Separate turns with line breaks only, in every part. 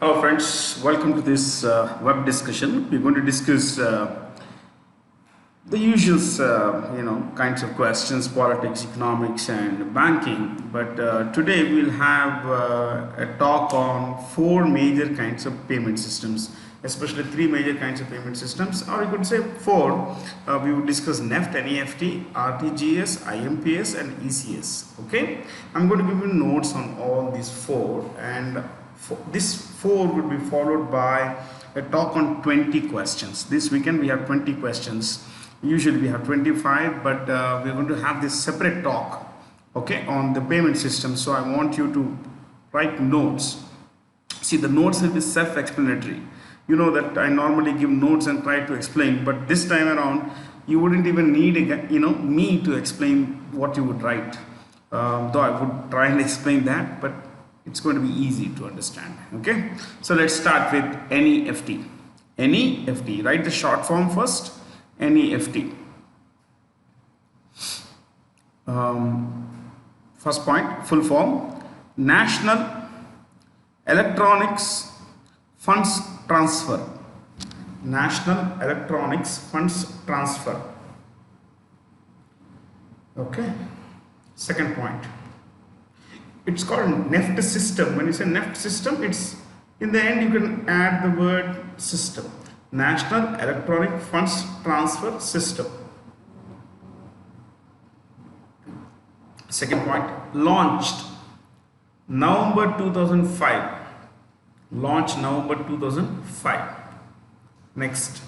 Hello friends, welcome to this web discussion. We're going to discuss the usual kinds of questions, politics, economics and banking. But today we'll have a talk on four major kinds of payment systems, especially three major kinds of payment systems, or you could say four. We will discuss NEFT, NEFT, RTGS, IMPS and ECS. Okay, I'm going to give you notes on all these four, and this four would be followed by a talk on 20 questions. This weekend we have 20 questions. Usually we have 25, but we're going to have this separate talk, okay, on the payment system. So I want you to write notes. See, the notes will be self-explanatory. You know that I normally give notes and try to explain, but this time around you wouldn't even need me to explain what you would write. Though I would try and explain that, but it's going to be easy to understand. Okay, so let's start with NEFT. NEFT, write the short form first. NEFT. First point, full form: National Electronics Funds Transfer. National Electronics Funds Transfer. Okay. Second point, it's called NEFT system. When you say NEFT system, it's in the end you can add the word system. National Electronic Funds Transfer System. Second point, launched November 2005. Launched November 2005. Next,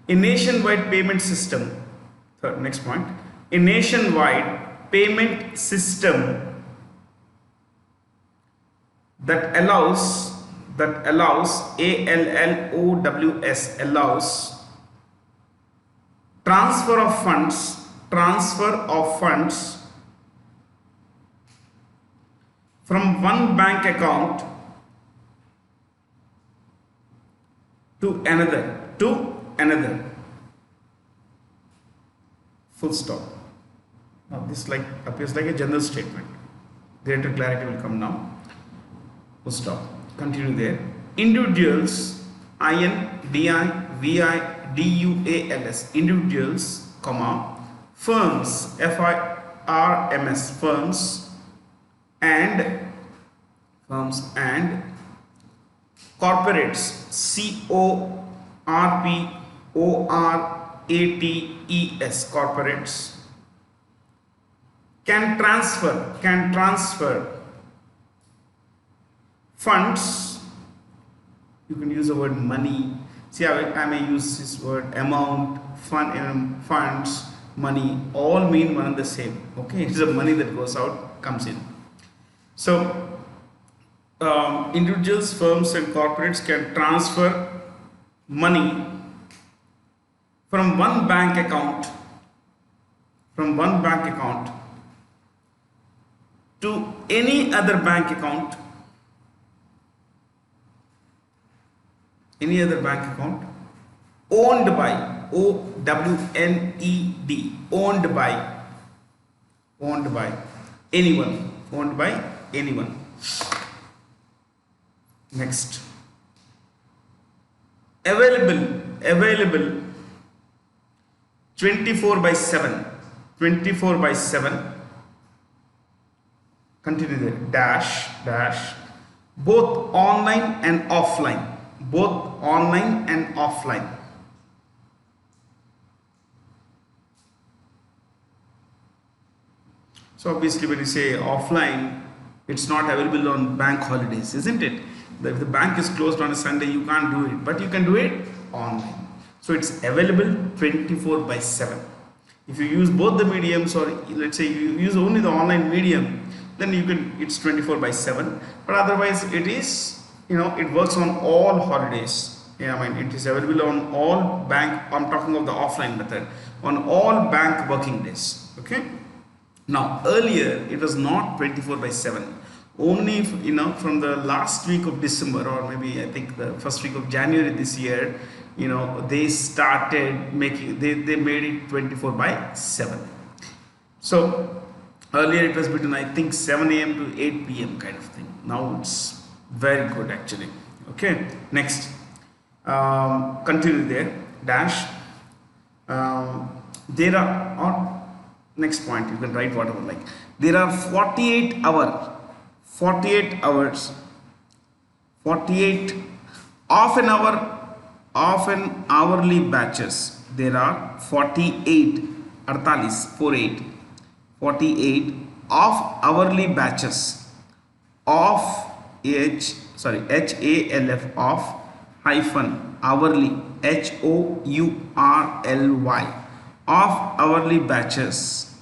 a nationwide payment system. Third, next point, a nationwide payment system that allows ALLOWS allows transfer of funds from one bank account to another full stop. Now this appears like a general statement. Greater clarity will come now. Full stop. Continue there. Individuals, INDIVIDUALS, individuals, comma, firms, FIRMS, firms and corporates, CORPORATES, corporates, can transfer funds. You can use the word money. See, I may use this word amount, funds, money, all mean one and the same. Okay, it's the money that goes out, comes in. So individuals, firms and corporates can transfer money from one bank account to any other bank account, owned by, OWNED, owned by anyone. Next, available 24/7. Continue there. Dash both online and offline. So obviously when you say offline, it's not available on bank holidays, isn't it? If the bank is closed on a Sunday, you can't do it, but you can do it online. So it's available 24/7. If you use both the mediums, or let's say you use only the online medium, then it's 24/7. But otherwise it is, it works on all holidays. It is available on all bank, I'm talking of the offline method, on all bank working days. Okay. Now earlier it was not 24/7. Only from the last week of December, or maybe I think the first week of January this year, they started making, they made it 24/7. So earlier it was between, I think, 7 a.m. to 8 p.m. kind of thing. Now it's very good actually. Okay, next, continue there, dash. There are, on next point you can write whatever, like there are 48 hours, 48 half an hour, half an hourly batches. There are 48, 48, 48 of hourly batches of HALF of hyphen hourly HOURLY of hourly batches,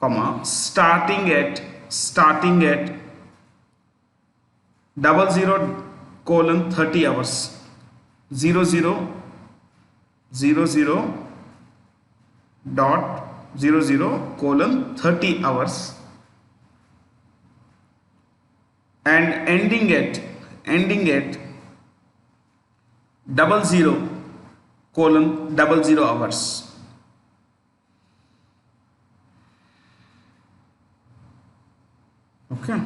comma, starting at 00:30 hours, 00:30 hours, and ending at 00:00 hours. Okay.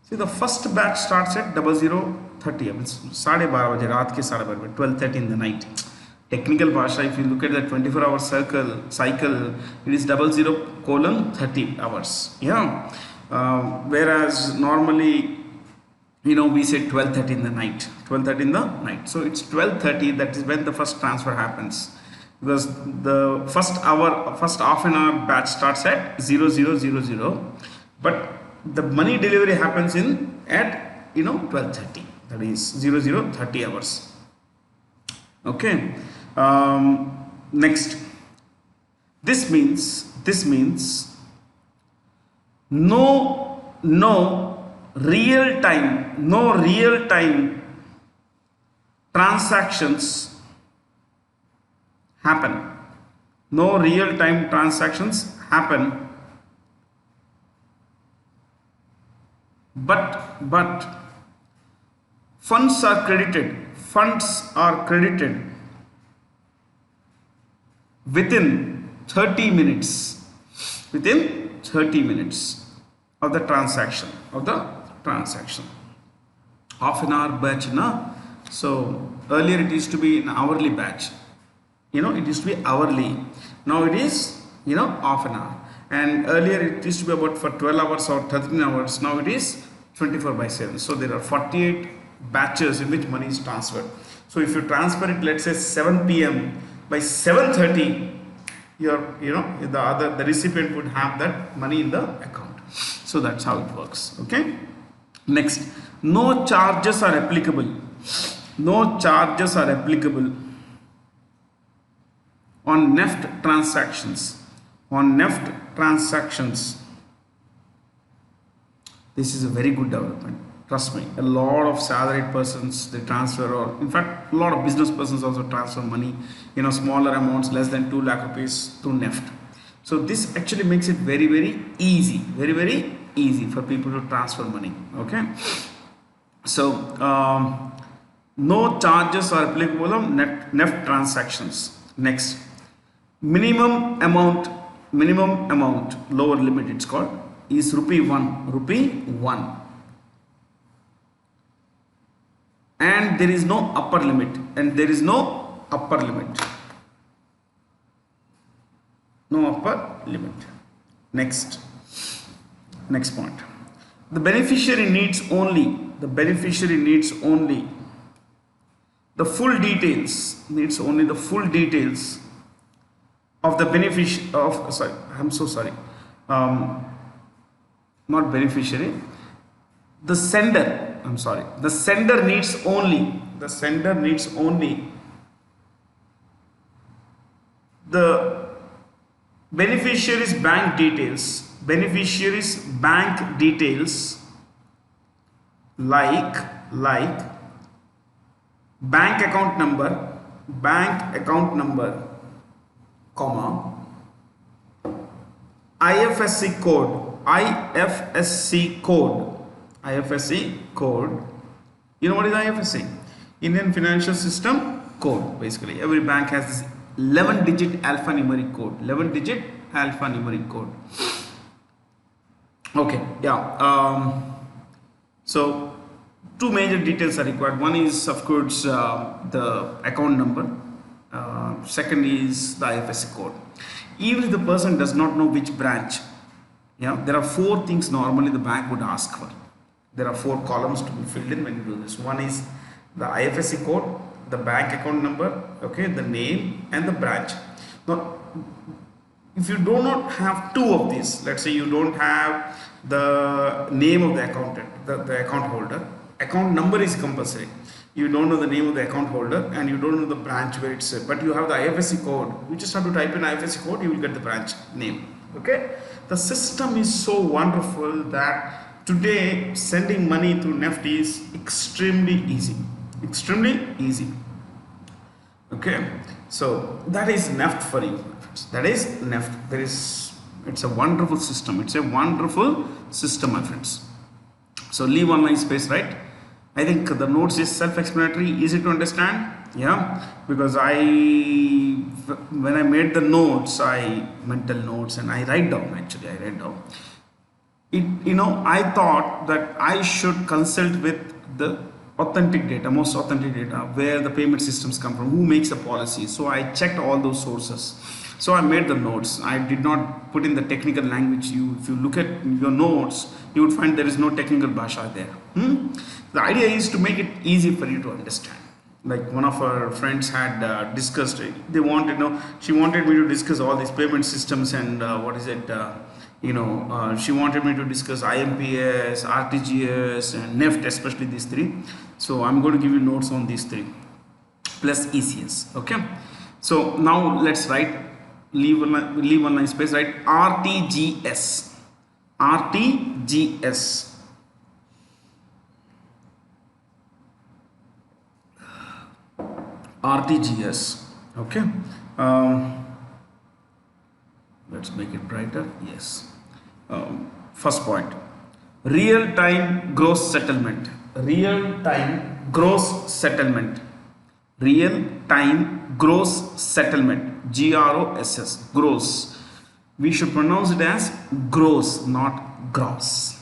See, the first batch starts at 00:30. It's 12:30 रात के 12:30, 12:30 in the night. Technical Bhasha, if you look at the 24-hour cycle, it is 00:30 hours. Yeah. Whereas normally, we say 12:30 in the night. 12:30 in the night. So it's 12:30. That is when the first transfer happens, because the first half an hour batch starts at 00:00, but the money delivery happens at 12:30. That is 00:30 hours. Okay. Next, this means no real time transactions happen. No real time transactions happen, but funds are credited within 30 minutes of the transaction, half an hour batch, so earlier it used to be an hourly batch, it used to be hourly. Now it is half an hour, and earlier it used to be about for 12 hours or 13 hours. Now it is 24/7. So there are 48 batches in which money is transferred. So if you transfer it, let's say 7 p.m, by 7:30 the recipient would have that money in the account. So that's how it works. Okay. Next, no charges are applicable on NEFT transactions. This is a very good development. Trust me, a lot of salaried persons, they transfer, or in fact a lot of business persons also transfer money, smaller amounts, less than 2 lakh rupees, through NEFT. So this actually makes it very, very easy, for people to transfer money. Okay. So no charges are applicable on NEFT transactions. Next, minimum amount, lower limit it's called, is rupee 1. And there is no upper limit. No upper limit. Next point. The beneficiary needs only the full details. Of the not beneficiary. The sender needs only the beneficiary's bank details, like bank account number, comma, IFSC code. You know what is IFSC? Indian Financial System Code. Basically, every bank has this 11-digit alphanumeric code. Okay, yeah. So two major details are required. One is, of course, the account number. Second is the IFSC code. Even if the person does not know which branch, there are four things normally the bank would ask for. There are four columns to be filled in when you do this. One is the IFSC code, the bank account number, okay, the name and the branch. Now, if you do not have two of these, let's say you don't have the name of the accountant, the account holder, account number is compulsory. You don't know the name of the account holder and you don't know the branch where it's, but you have the IFSC code. You just have to type in IFSC code, you will get the branch name. Okay, the system is so wonderful that today sending money through NEFT is extremely easy. Extremely easy. Okay, so that is NEFT for you. That is NEFT. It's a wonderful system. It's a wonderful system, my friends. So leave online space, right? I think the notes is self-explanatory, easy to understand. Yeah, because when I made the notes, mental notes, and I write down. Actually, I write down. I thought that I should consult with the authentic data, most authentic data, where the payment systems come from, who makes the policy. So I checked all those sources. So I made the notes. I did not put in the technical language. If you look at your notes, you would find there is no technical bhasha there. The idea is to make it easy for you to understand. Like one of our friends had discussed, she wanted me to discuss all these payment systems and she wanted me to discuss IMPS, RTGS and NEFT, especially these three. So I'm going to give you notes on these three plus ECS. Okay. So now let's write, leave online space, write RTGS. RTGS. RTGS. Okay. Let's make it brighter. Yes. First point, real time gross settlement. Real time gross settlement. Real time gross settlement. GROSS. Gross. We should pronounce it as gross, not gross.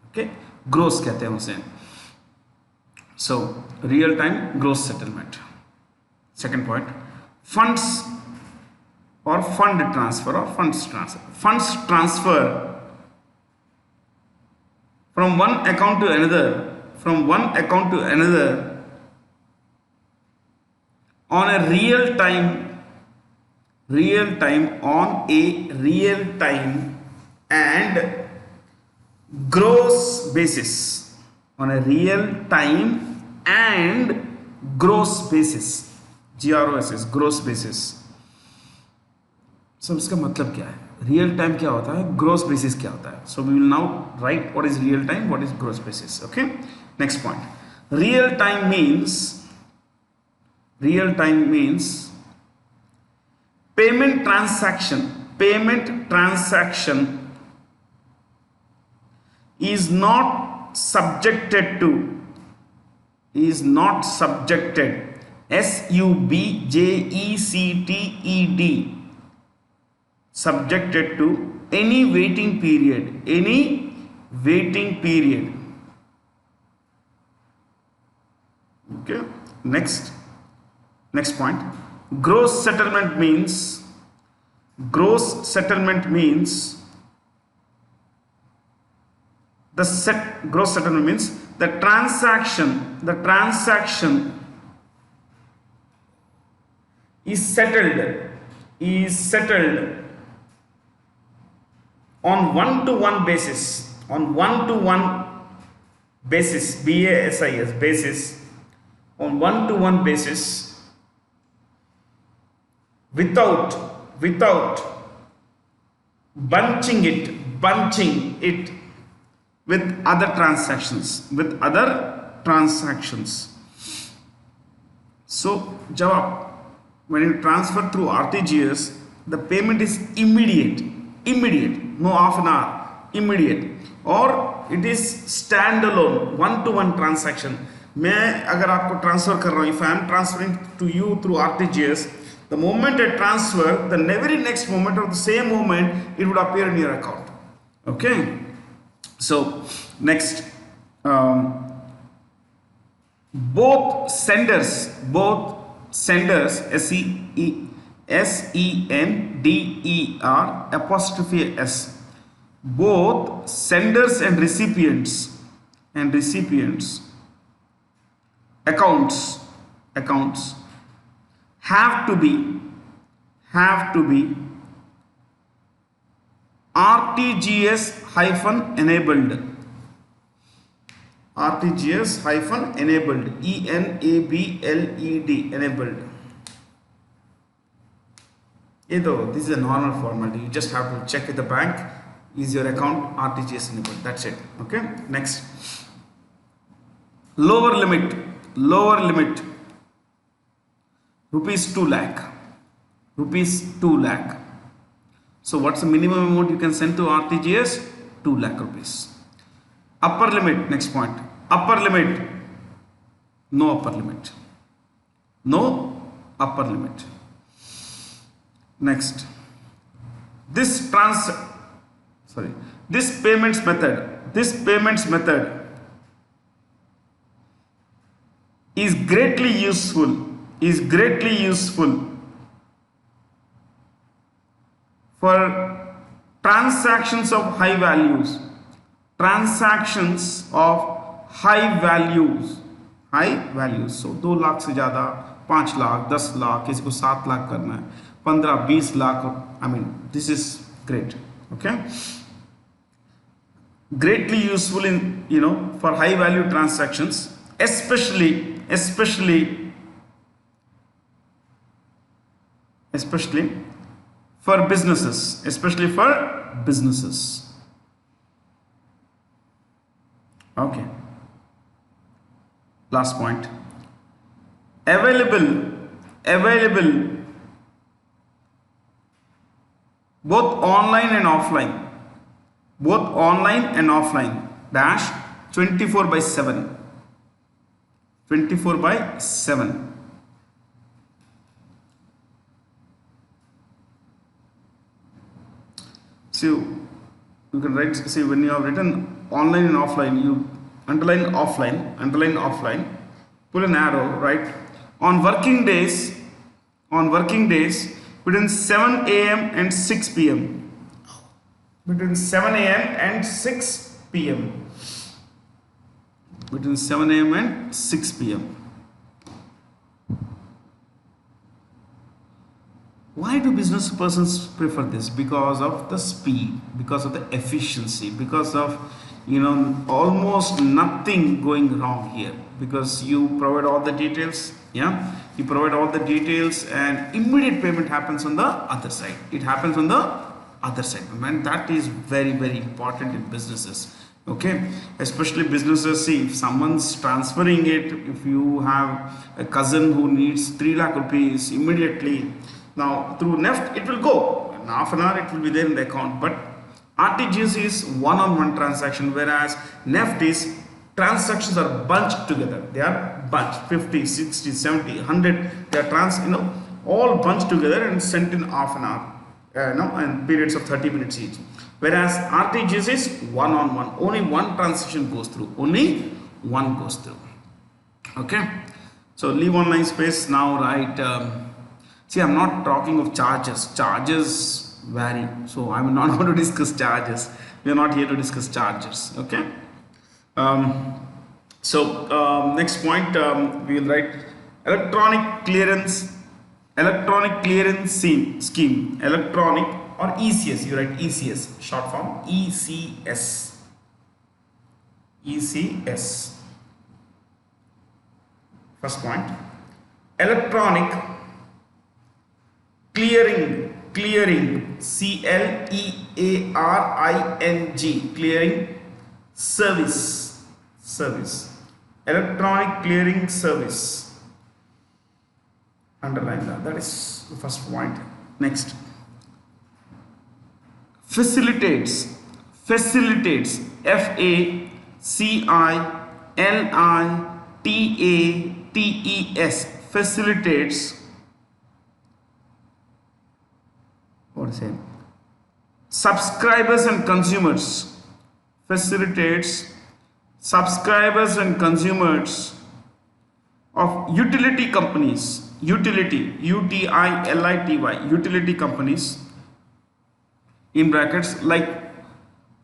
Okay. Gross कहते हैं उसे. So real time gross settlement. Second point, funds or fund transfer or funds transfer. Funds transfer from one account to another, on a real time and gross basis. On a real time and gross basis. GROSS, gross basis. So इसका मतलब क्या है? Real time क्या होता है? Gross basis क्या होता है? So we will now write what is real time, what is gross basis. Okay. Next point. Real time means payment transaction is not subjected subjected to any waiting period. Okay. Next point. Gross settlement means the transaction is settled on one-to-one basis, basis, on one-to-one basis, without bunching it with other transactions. So when you transfer through RTGS, the payment is immediate, no half an hour, immediate, or it is standalone, one-to-one transaction. मैं अगर आपको transfer कर रहा हूँ, if I am transferring to you through RTGS, the moment I transfer, the very next moment or the same moment, it would appear in your account. Okay. So next, um, both senders sender apostrophe s, both senders and recipients accounts have to be RTGS hyphen enabled. RTGS hyphen enabled. enabled. This is a normal formality. You just have to check with the bank. Is your account RTGS enabled? That's it. Okay. Next. Lower limit. Rupees 2 lakh. So what's the minimum amount you can send to RTGS? 2 lakh rupees. Upper limit, next point. Upper limit. No upper limit. Next. This payments method is greatly useful for transactions of high values. So 2 lakh से ज़्यादा, 5 लाख, 10 लाख, किसी को 7 लाख करना है, 15-20 lakh. I mean, this is great. Okay. Greatly useful in, for high value transactions, especially for businesses. Okay. Last point. Available both online and offline. Dash 24/7. 24/7. So you can write, see, when you have written online and offline, you underline offline, pull an arrow, right? On working days between 7 a.m. and 6 p.m. Between 7 a.m. and 6 p.m. Why do business persons prefer this? Because of the speed, because of the efficiency, because of almost nothing going wrong here, because you provide all the details. You provide all the details and immediate payment happens on the other side. And that is very, very important in businesses. Okay, especially businesses. See, if someone's transferring it, if you have a cousin who needs 3 lakh rupees immediately, now through NEFT it will go in half an hour, it will be there in the account. But RTGS is one-on-one transaction, whereas NEFT is transactions are bunched together. They are bunched, 50, 60, 70, 100. They are all bunched together and sent in half an hour, and periods of 30 minutes each. Whereas RTGS is one-on-one. Only one transaction goes through. Okay. So leave online space now, right? See, I'm not talking of charges. Charges vary. So I'm not going to discuss charges. We are not here to discuss charges. Okay. Next point, we will write electronic clearance scheme. Electronic or ECS. You write ECS, short form ECS. First point, electronic clearing, clearing clearing service, electronic clearing service. Underline that is the first point. Next, facilitates, facilitates what is it? Subscribers and consumers facilitates subscribers and consumers of utility companies, utility, UTILITY, utility companies, in brackets, like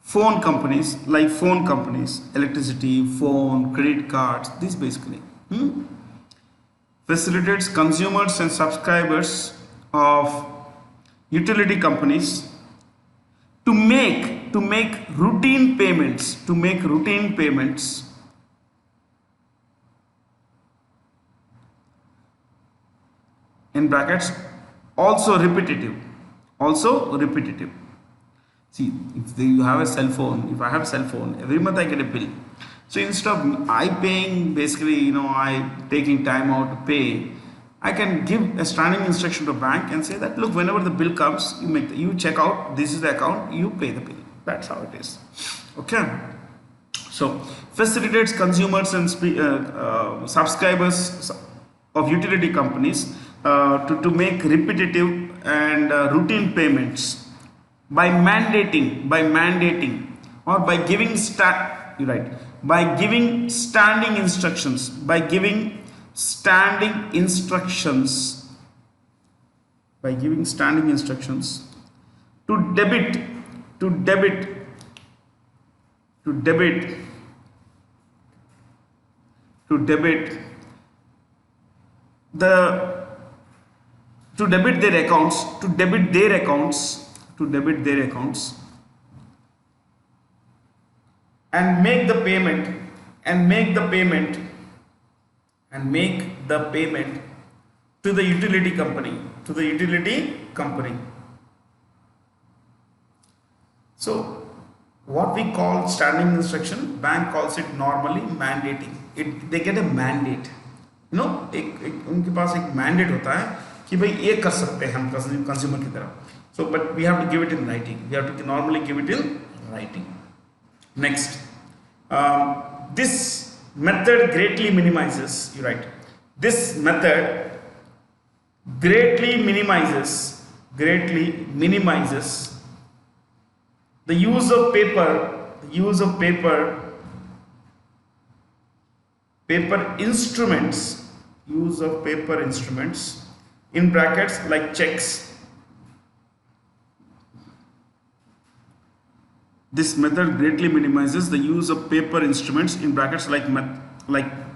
phone companies, electricity, phone, credit cards, this basically. Facilitates consumers and subscribers of utility companies to make routine payments, in brackets, also repetitive. See, if you have a cell phone, if I have a cell phone, every month I get a bill. So instead of I paying, basically, I taking time out to pay, I can give a standing instruction to bank and say that, look, whenever the bill comes, you check out, this is the account, you pay the bill. That's how it is. Okay. So facilitates consumers and subscribers of utility companies to make repetitive and routine payments by mandating or by giving standing instructions, to debit their accounts and make the payment to the utility company. So what we call standing instruction, bank calls it normally mandating. They get a mandate. उनके पास एक mandate होता है कि भाई ये कर सकते हैं हम कंज्यूमर की तरफ. So, but we have to give it in writing. We have to normally give it in writing. Next, this method greatly minimizes. This method greatly minimizes the use of paper instruments, in brackets, like checks. This method greatly minimizes the use of paper instruments, in brackets, like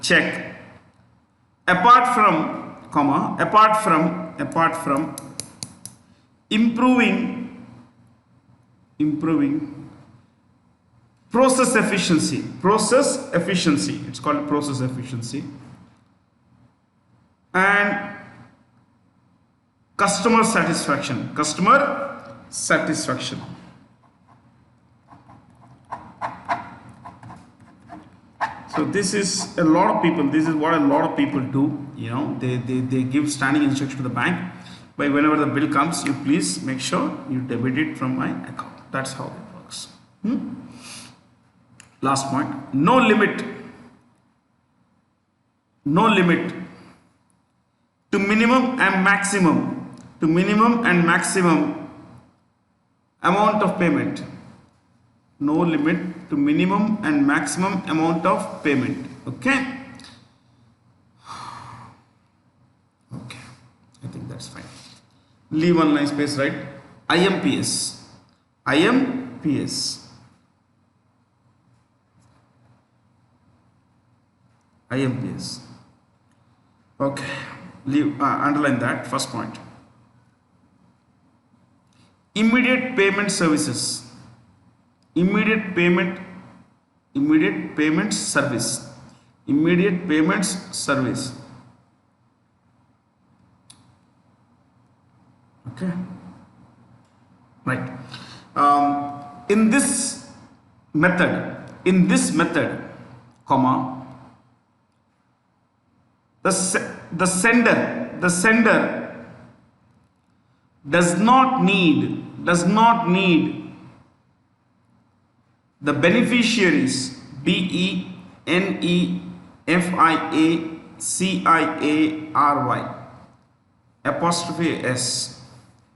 check, apart from improving process efficiency. It's called process efficiency and customer satisfaction. So this is what a lot of people do. They give standing instruction to the bank, but whenever the bill comes, you please make sure you debit it from my account. That's how it works. Last point, no limit to minimum and maximum amount of payment. No limit to minimum and maximum amount of payment. Okay, I think that's fine. Leave one line space, right? IMPS. Okay, underline that first point. Immediate payment service. Okay, right. In this method, comma, the sender does not need the beneficiaries, BENEFIACIARY apostrophe S.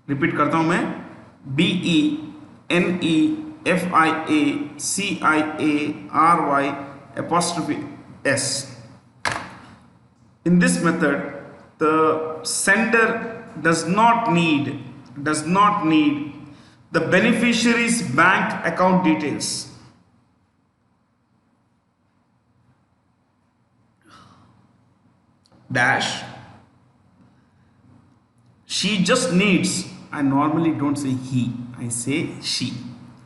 Repeat करता हूं मैं, BENEFIACIARY FIACIARY''S. In this method, the sender does not need the beneficiary's bank account details. Dash. She just needs. I normally don't say he, I say she.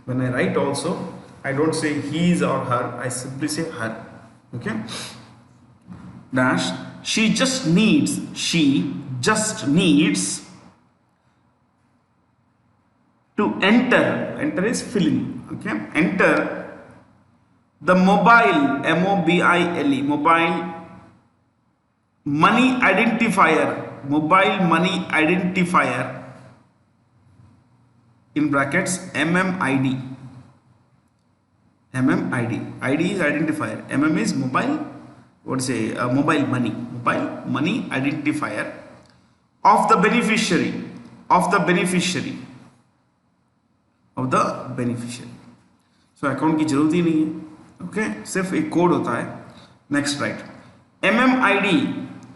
When I write also, I don't say his or her, I simply say her. Okay? Dash. She just needs to enter is filling. Okay? Enter the mobile, MOBILE, mobile money identifier, in brackets MMID. ID is identifier, MM is mobile, mobile money identifier of the beneficiary. So account की जरूरत ही नहीं है. Okay, सिर्फ एक code होता है. Next right.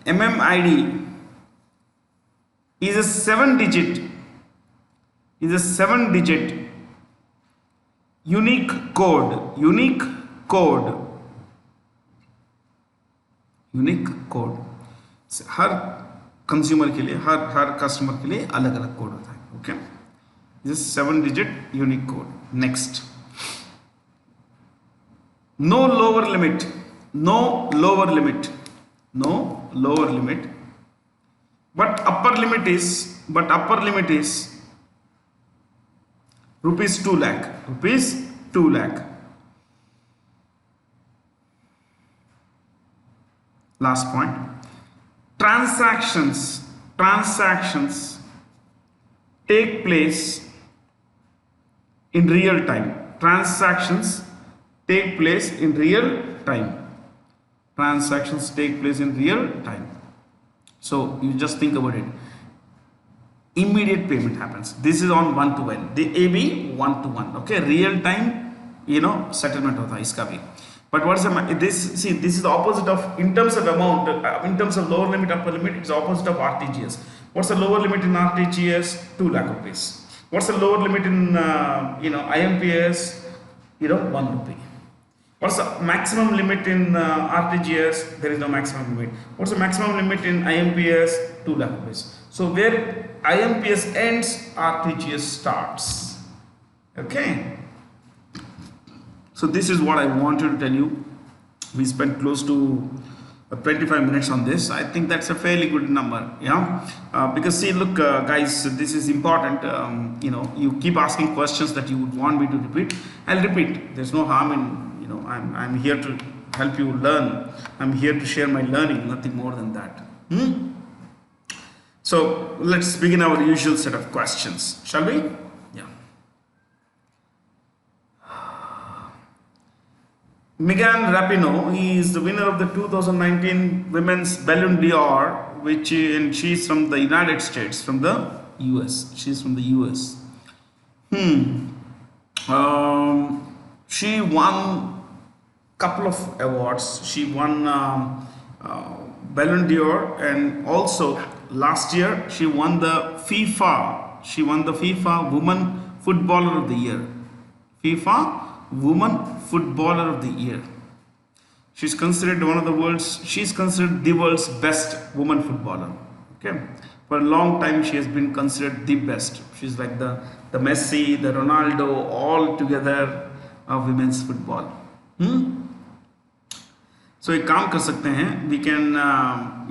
MMID is a 7-digit unique code her consumer के लिए, हर कस्टमर के लिए अलग अलग कोड होता है. Okay, this 7-digit unique code. Next, no lower limit, but upper limit is rupees 2 lakh. Last point, transactions take place in real time. So you just think about it. Immediate payment happens. This is on 1-to-1. The AB 1-to-1. Okay, real time, settlement hota hai iska bhi. But what's this is the opposite of, in terms of amount, in terms of lower limit, upper limit, it's the opposite of RTGS. What's the lower limit in RTGS? 2 lakh rupees. What's the lower limit in IMPS? 1 rupee. What's the maximum limit in RTGS? There is no maximum limit. What's the maximum limit in IMPS? 2 lakh rupees. So where IMPS ends, RTGS starts. Okay. So this is what I wanted to tell you. We spent close to 25 minutes on this. I think that's a fairly good number, because see, look, guys, this is important. You keep asking questions that you would want me to repeat. I'll repeat. There's no harm in, I'm here to help you learn. I'm here to share my learning, nothing more than that. So let's begin our usual set of questions, shall we? Yeah. Megan Rapinoe, he is the winner of the 2019 Women's Ballon d'Or, and she's from the United States, from the US. She's from the US. She won couple of awards. She won Ballon d'Or, and also last year she won the FIFA Woman Footballer of the Year. FIFA Woman Footballer of the Year. She's considered the world's best woman footballer. Okay, for a long time she has been considered the best. She's like the Messi, the Ronaldo, all together of women's football. So एक काम कर सकते हैं. We can a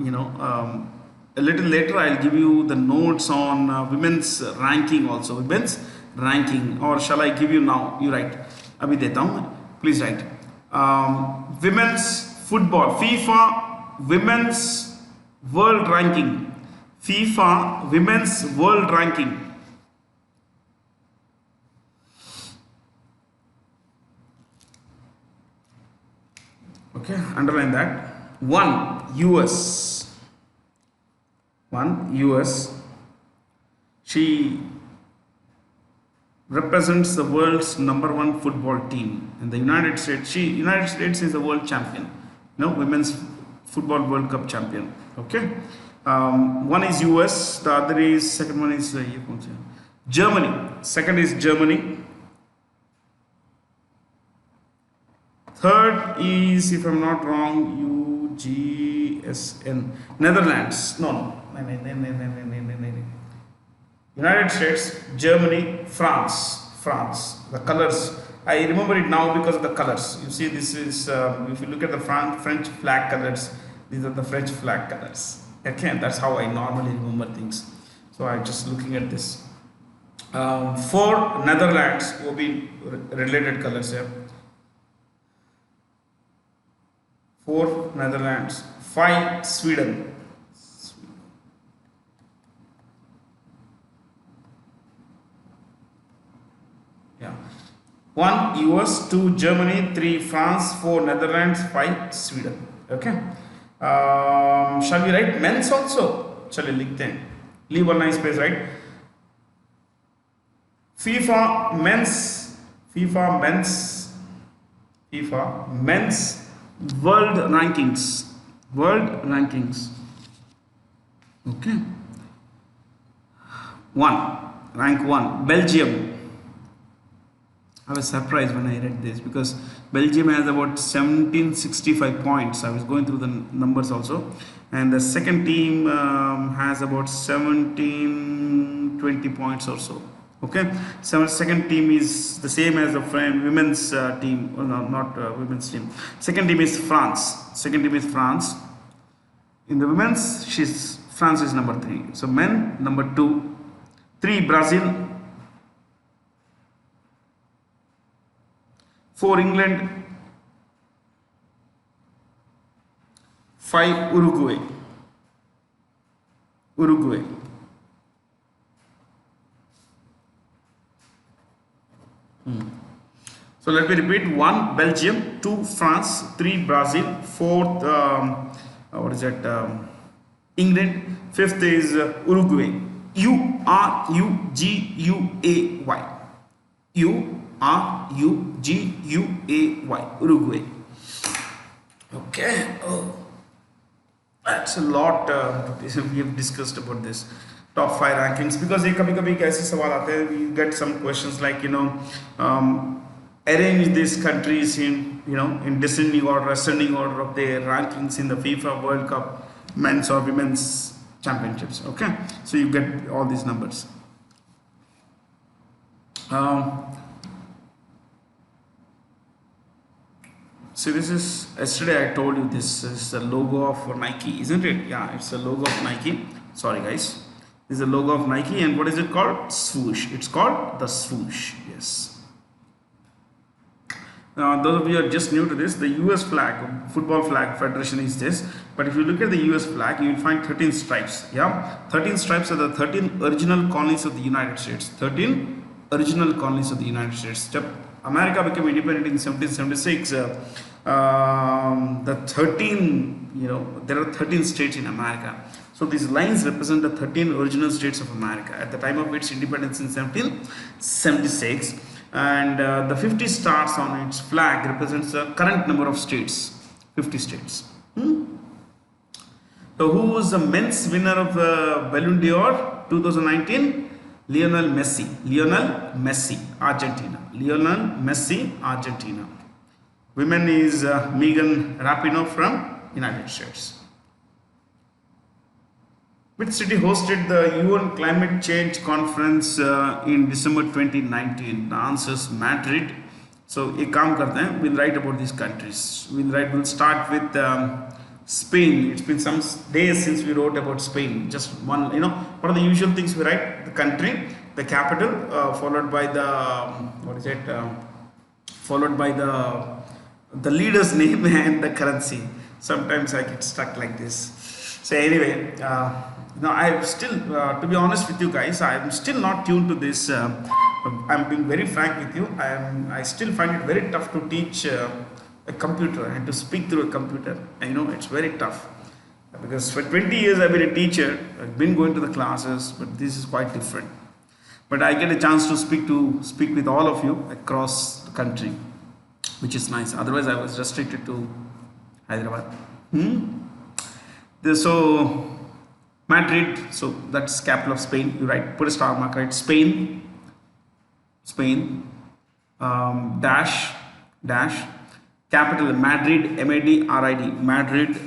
little later I'll give you the notes on women's ranking also. Women's ranking, or shall I give you now? You write. अभी देता हूँ. Please write. Women's football, FIFA Women's World Ranking. FIFA Women's World Ranking. Okay, underline that. 1 US. She represents the world's number one football team. And the United States, United States is the world champion, women's football World Cup champion. Okay, one is US, the other is second one is Germany. Second is Germany. Third is, if I'm not wrong, UGSN, Netherlands. No. United States, Germany, France. The colors, I remember it now because of the colors. You see, this is, if you look at the French flag colors, these are the French flag colors. Okay, that's how I normally remember things. So I'm just looking at this. 4 Netherlands will be related colors here. 4 Netherlands, 5 Sweden. Yeah. 1 US, 2 Germany, 3 France, 4 Netherlands, 5 Sweden. Okay. Shall we write men's also? Shall we likhte hain? Leave one nice space, right? FIFA men's world rankings. Okay. Rank 1, Belgium. I was surprised when I read this because Belgium has about 1765 points. I was going through the numbers also, and the second team has about 1720 points or so. Okay, so second team is the same as the women's team. Well, no, not women's team. Second team is France. In the women's, France is number 3. So men number 2, 3 Brazil, 4 England, 5 Uruguay. So let me repeat: 1 Belgium, 2 France, 3 Brazil, 4th England, 5th is Uruguay. Uruguay. Uruguay. Okay. Oh, that's a lot we have discussed about this top 5 rankings, because कभी-कभी ऐसे सवाल आते हैं, we get some questions like arrange these countries in in descending order, ascending order of their rankings in the FIFA World Cup men's or women's championships. Okay, so you get all these numbers. So this is, yesterday I told you this is the logo of Nike, isn't it? Yeah, it's the logo of Nike. Sorry guys, this is the logo of Nike, and what is it called? Swoosh. It's called the swoosh. Yes. Those of you are just new to this, the US flag, football flag federation is this, but if you look at the US flag, you will find 13 stripes. Yeah, 13 stripes are the 13 original colonies of the United States. 13 original colonies of the United States. Jab America became independent in 1776, the 13, there are 13 states in America. So these lines represent the 13 original states of America at the time of its independence in 1776. And the 50 stars on its flag represents the current number of states, 50 states. So who was the men's winner of Ballon d'Or 2019? Lionel Messi, Argentina. Women is Megan Rapinoe from United States. Which city hosted the UN Climate Change Conference in December 2019? The answer is Madrid. So, एक काम करते हैं, we'll write about these countries. We'll start with Spain. It's been some days since we wrote about Spain. Just one, what are the usual things we write? The country, the capital, followed by the, followed by the leader's name and the currency. Sometimes I get stuck like this. So anyway, now I'm still, to be honest with you guys, I'm still not tuned to this. I'm being very frank with you. I still find it very tough to teach a computer and to speak through a computer. It's very tough because for 20 years I've been a teacher. I've been going to the classes, but this is quite different. but I get a chance to speak with all of you across the country, which is nice. Otherwise, I was restricted to Hyderabad. So Madrid, so that's capital of Spain. You write, put a star mark, right? Spain, Spain, dash, capital Madrid, M-A-D-R-I-D, Madrid,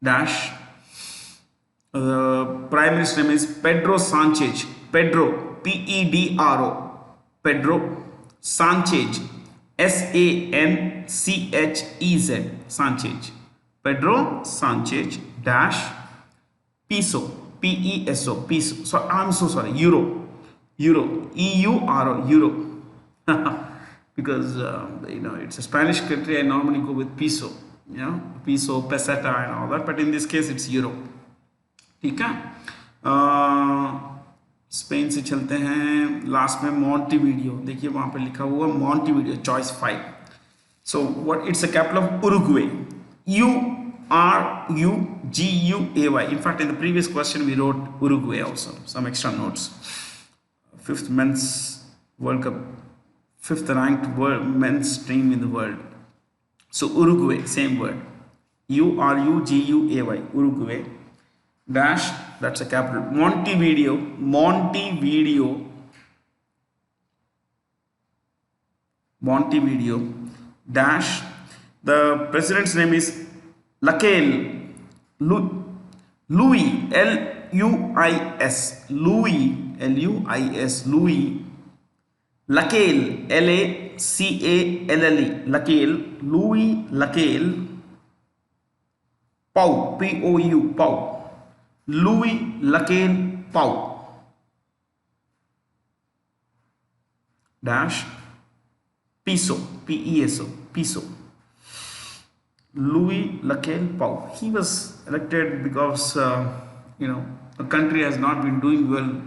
dash. Prime Minister name is Pedro Sanchez. Pedro, P-E-D-R-O, Pedro Sanchez, S-A-N-C-H-E-Z, Sanchez. Pedro Sanchez dash Peso, P-E-S-O, Peso. So I'm so sorry, Euro, E-U-R-O, Euro. Because it's a Spanish country. I normally go with peso, peso, peseta and all that, but in this case it's euro. ठीक है. Spain से चलते हैं, last में मॉन्टीवीडियो. देखिए वहां पे लिखा हुआ Montevideo, choice 5. So what, it's a capital of Uruguay. URUGUAY. In fact, in the previous question we wrote Uruguay also, some extra notes. 5th men's World Cup, 5th ranked men's team in the world. So Uruguay, same word, URUGUAY, Uruguay dash, that's a capital. Montevideo dash, the president's name is Louis, L-U-I-S, Louis, Lacaille, L-A-C-A-L-L-E, Lacaille, Louis Lacaille Pau, P-O-U, Pau, Louis Lacaille Pau dash Peso, P-E-S-O, Peso. Louis Lacaille Pau. He was elected because the country has not been doing well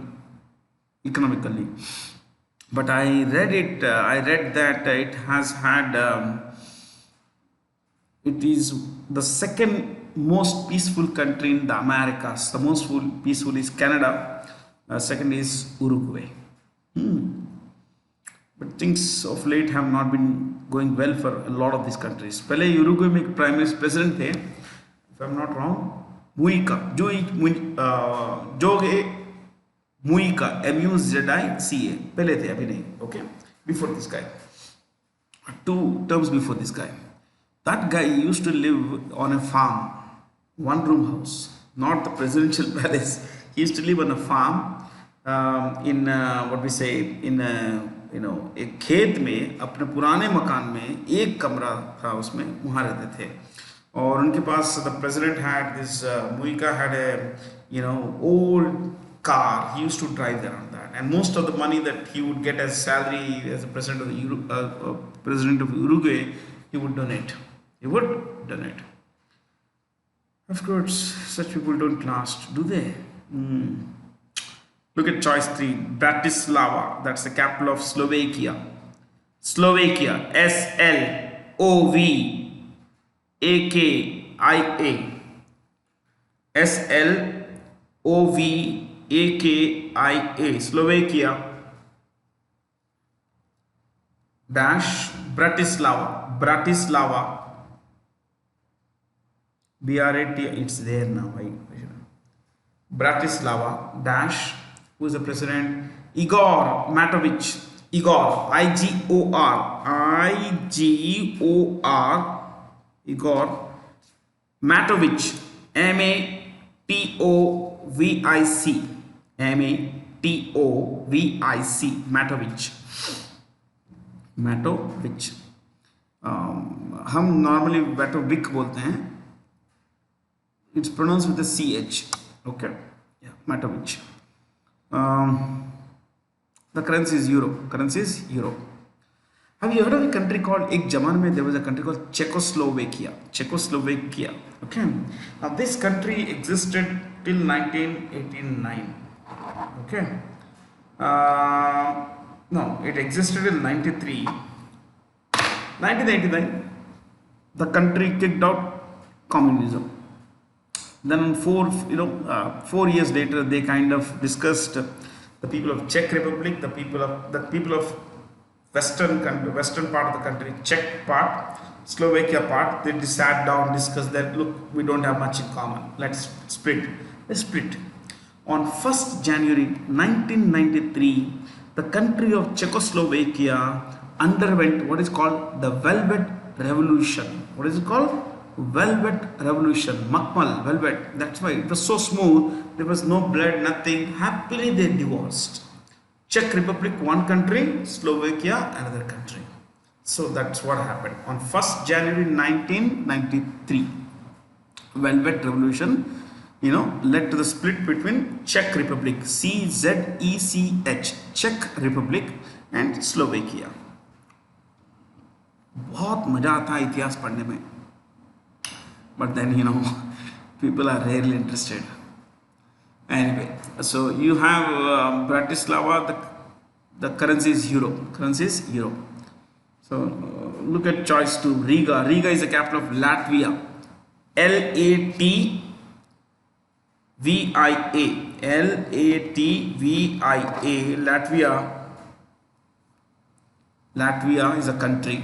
economically. But I read that it has had, it is the second most peaceful country in the Americas. The most peaceful is Canada. Second is Uruguay. But things of late have not been going well for a lot of these countries. पहले यूरुग्वे में prime minister president थे, if I'm not wrong, Mujica, Jorge Mujica, M-U-Z-I-C-A, पहले थे, अभी नहीं. Okay, before this guy, 2 terms before this guy. That guy used to live on a farm, one-room house, not the presidential palace. He used to live on a farm in what we say in एक खेत में, अपने पुराने मकान में एक कमरा था, उसमें वहाँ रहते थे. और उनके पास, the president had this, Mujica had a old car. He used to drive around that, and most of the money that he would get as salary as the president of Uruguay, he would donate. Of course, such people don't last, do they? Look at choice 3, Bratislava, that's the capital of Slovakia. S-L-O-V-A-K-I-A, S-L-O-V-A-K-I-A, Slovakia dash Bratislava, B-R-A-T, it's there now. Bratislava dash, who is the president? Igor Matovic, I-G-O-R, Igor Matovic, M-A-T-O-V-I-C, Matovic. हम normally Matovic बोलते हैं. It's pronounced with a CH. Okay, yeah, Matovic. The currency is euro. Have you heard of a country called, एक जमाने में there was a country called Czechoslovakia. Okay, now this country existed till 1989. Okay, no, it existed till 1989. The country kicked out communism. Then 4 years later, they kind of discussed the people of Czech Republic, the people of western part of the country, Czech part, Slovakia part, they sat down, discussed that, look, we don't have much in common. Let's split. Let's split. On 1st January 1993, the country of Czechoslovakia underwent what is called the Velvet Revolution. What is it called? Velvet Revolution. Makmal, velvet. That's why it was so smooth. There was no blood, nothing. Happily they divorced. Czech Republic, one country, Slovakia, another country. So that's what happened on 1st January 1993. Velvet Revolution, led to the split between Czech Republic, CZECH, Czech Republic, and Slovakia. बहुत मजा आता है इतिहास पढ़ने में, but then people are rarely interested. Anyway, so you have Bratislava, the currency is euro. So look at choice 2, Riga. Riga is the capital of Latvia. Latvia. Latvia is a country.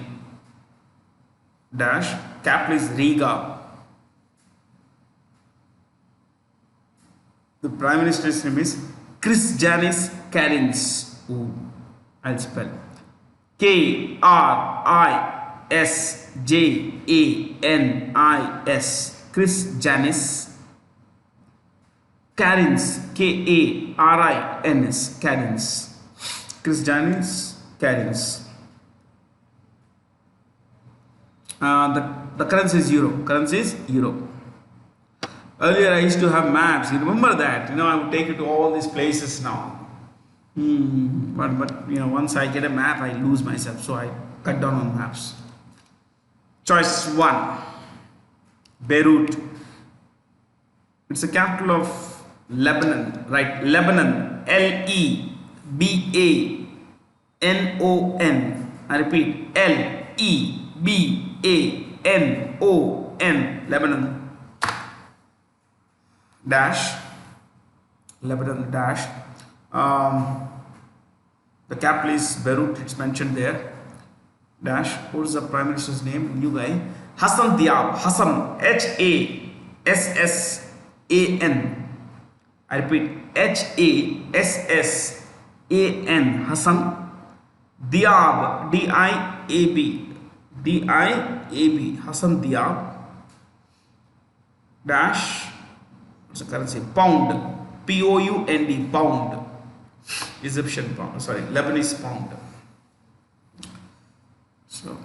Dash. Capital is Riga. The Prime Minister's name is Krišjānis Kariņš. I'll spell Krišjānis. Krišjānis Kariņš. Karins. Kariņš. Krišjānis Kariņš. The currency is euro. Earlier I used to have maps. You remember that? I would take you to all these places now. But once I get a map, I lose myself. So I cut down on maps. Choice 1, Beirut. It's the capital of Lebanon, right? Lebanon. Lebanon. I repeat, Lebanon. Lebanon. Dash. Lebanon dash. The capital is Beirut. It's mentioned there. Dash. What is the Prime Minister's name? New guy. Hassan Diab. Hassan. Hassan. I repeat, Hassan. Hassan Diab. Diab. Hassan Diab. Dash. What's the currency? Pound. Pound. Pound. Egyptian pound. Sorry, Lebanese pound. So,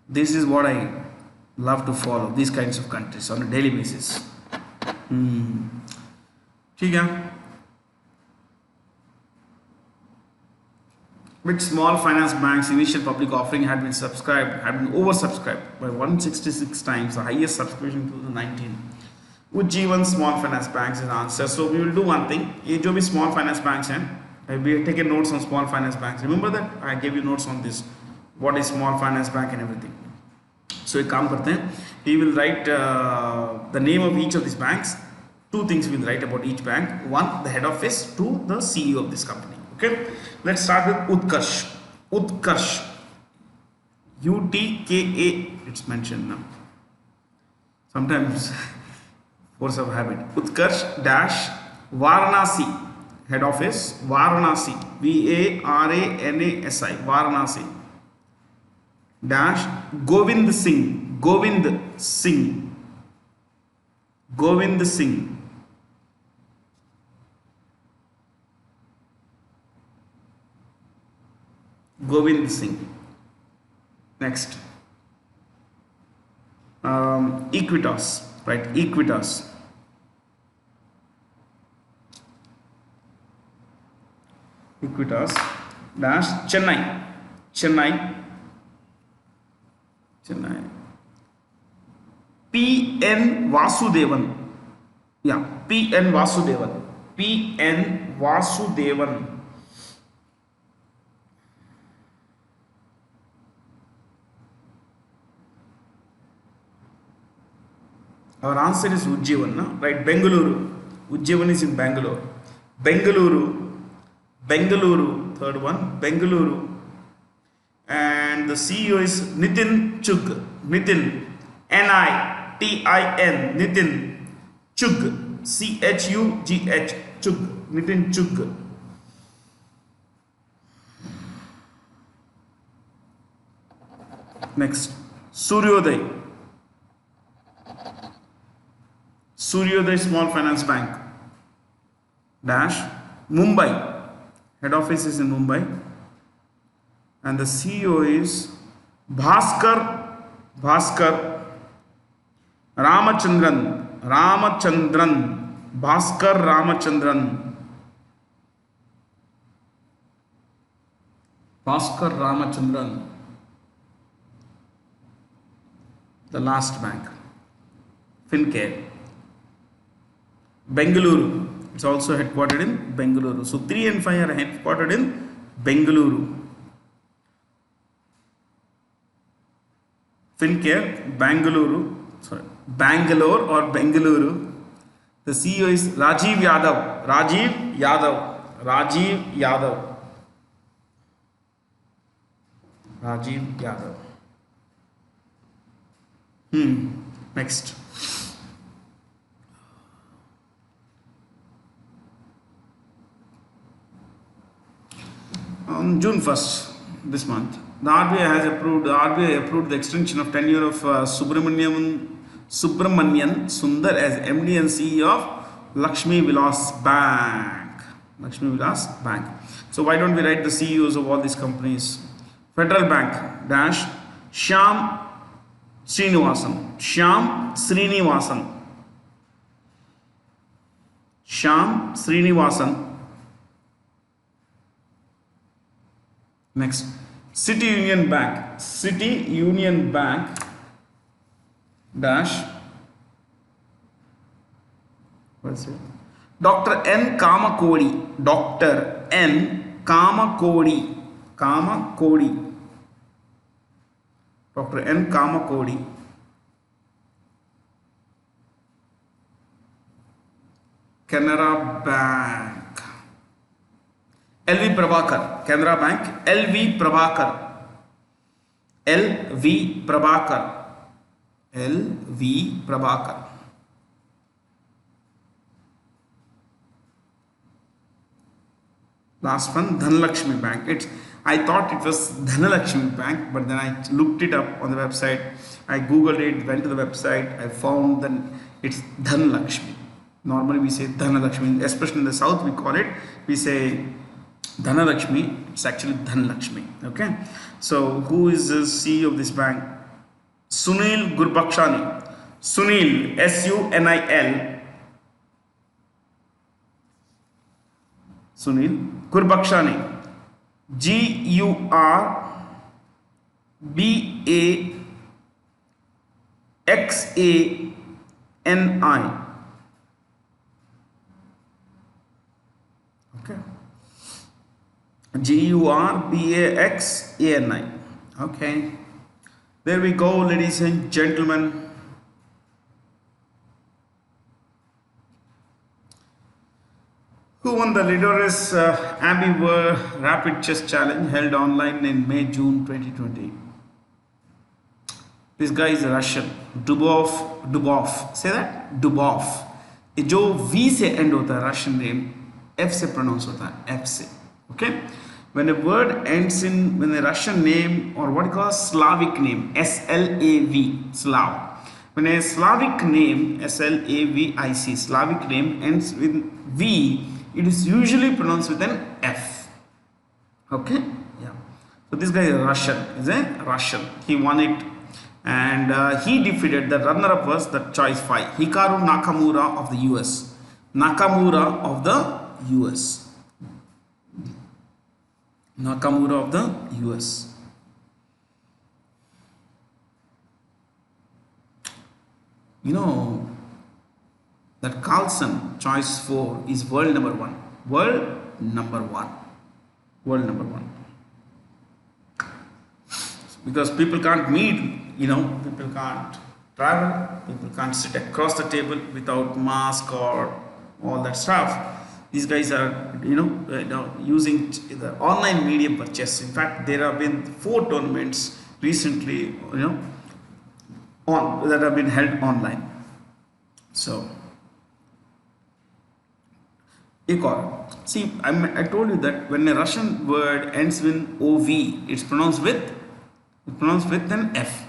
this is what I love to follow. These kinds of countries on a daily basis. ठीक है. Which small finance bank's initial public offering had been oversubscribed by 166 times, the highest subscription in 2019. Ujjivan small finance banks is the answer. So we will do one thing. ये जो भी small finance banks हैं, we have taken notes on small finance banks. Remember that I gave you notes on this. What is small finance bank and everything. So एक काम करते हैं. We will write the name of each of these banks. Two things we will write about each bank. One, the head office. Two, the CEO of this company. Okay. Let's start with Utkarsh. Utkarsh. UTKA. It's mentioned now. Sometimes force of habit. Utkarsh dash Varanasi. Head office Varanasi. Varanasi. Varanasi. Dash Govind Singh. Govind Singh. Govind Singh. Govind Singh. Next. Equitas. Right, Equitas. Equitas dash Chennai. PN Vasudevan. Yeah, PN Vasudevan. Our answer is Ujjivan, no? Right? Bengaluru. Ujjivan is in Bangalore. Bengaluru. Bengaluru. Third one, Bengaluru. And the CEO is Nitin Chugh. Nitin, Nitin, Nitin Chugh, Chugh, Chugh, Nitin Chugh. Next, Suryodaya. Suryodaya Small Finance Bank. Dash, Mumbai. Head office is in Mumbai. And the CEO is Bhaskar Ramachandran, Bhaskar Ramachandran, the last bank, FinCare, Bengaluru. It's also headquartered in Bengaluru. So 3 and 5 are headquartered in Bengaluru. FinCare, Bangalore or Bengaluru. The CEO is Rajiv Yadav. Next. On June 1st, this month, the RBI approved the extension of tenure of Subramanian Sundar as MD and CEO of Lakshmi Vilas Bank. So why don't we write the CEOs of all these companies? Federal Bank dash Shyam Srinivasan. Next, City Union Bank dash, what's it? Dr. N. Kamakodi. Canara Bank. LV Prabhakar. Canara Bank. LV Prabhakar. Last one, Dhanlakshmi Bank. I thought it was Dhanalakshmi Bank, but then I looked it up on the website. I googled it, went to the website. I found that it's Dhanlakshmi. Normally we say Dhanalakshmi, especially in the south we say Dhanalakshmi. It's actually Dhanlakshmi. Okay. So who is the CEO of this bank? Sunil Gurbakshani. Sunil, S-U-N-I-L. Sunil Gurbakshani. G-U-R-B-A-X-A-N-I. Okay. Gurbakshani. Okay. There we go, ladies and gentlemen. Who won the Lidorus Ambivert Rapid Chess Challenge held online in May-June 2020? This guy is a Russian. Dubov. Say that? Dubov. जो V से end होता है Russian name, F से pronounce होता है, F से. Okay? When a word ends in, when a Russian name or what you call Slavic name, S-L-A-V, Slav. When a Slavic name, S-L-A-V-I-C, Slavic name ends with V, it is usually pronounced with an F. Okay? Yeah. So this guy is a Russian. He won it. And he defeated, the runner-up was the choice 5, Hikaru Nakamura of the US. Nakamura of the US. You know that Carlson choice 4 is world number 1. World number one. Because people can't meet, people can't travel, people can't sit across the table without mask or all that stuff. These guys are, using the online medium purchase. In fact, there have been 4 tournaments recently, on that have been held online. So, see, I told you that when a Russian word ends with ov, it's pronounced with an f.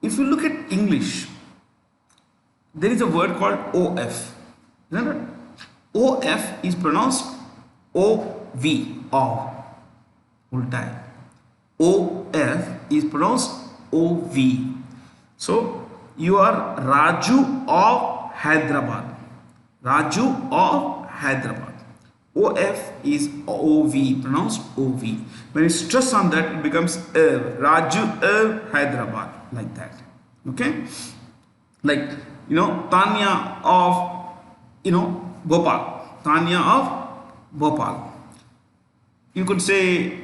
If you look at English, there is a word called of. Remember, of is pronounced ov, of. Ulta hai. Of is pronounced ov. So you are Raju of Hyderabad. Raju of Hyderabad. OF is OV, pronounced OV. When you stress on that, it becomes Raju of Hyderabad, like that. Okay? Like, Tanya of, Bhopal. Tanya of Bhopal. You could say,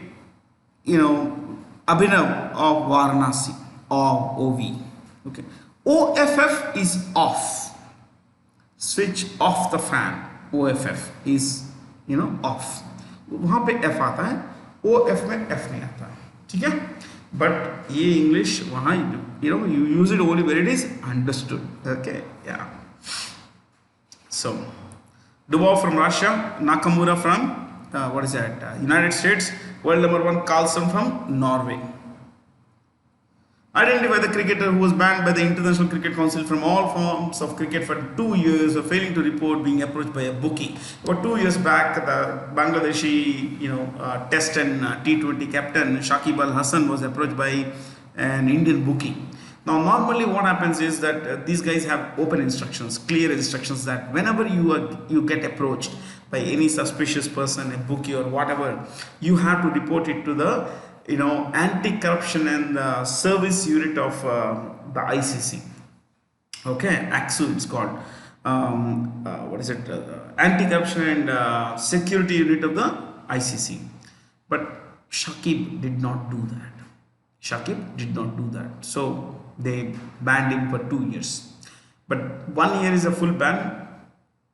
Abhinav of Varanasi, of OV. Okay. OFF is off. Switch off the fan. OFF is off. वहाँ पे F आता है, OF में F नहीं आता, ठीक है? But ये English वहाँ you use it only where it is understood. Okay, yeah. So Dubov from Russia, Nakamura from United States, world number 1 Carlson from Norway. Identify the cricketer who was banned by the International Cricket Council from all forms of cricket for 2 years for failing to report being approached by a bookie. About 2 years back, the Bangladeshi, Test and T20 captain Shakib Al Hasan was approached by an Indian bookie. Now, normally what happens is that these guys have open instructions, clear instructions that whenever you get approached by any suspicious person, a bookie or whatever, you have to report it to the anti-corruption and service unit of the ICC. Okay, AXU it's called. Anti-corruption and security unit of the ICC. But Shakib did not do that. So they banned him for 2 years. But 1 year is a full ban.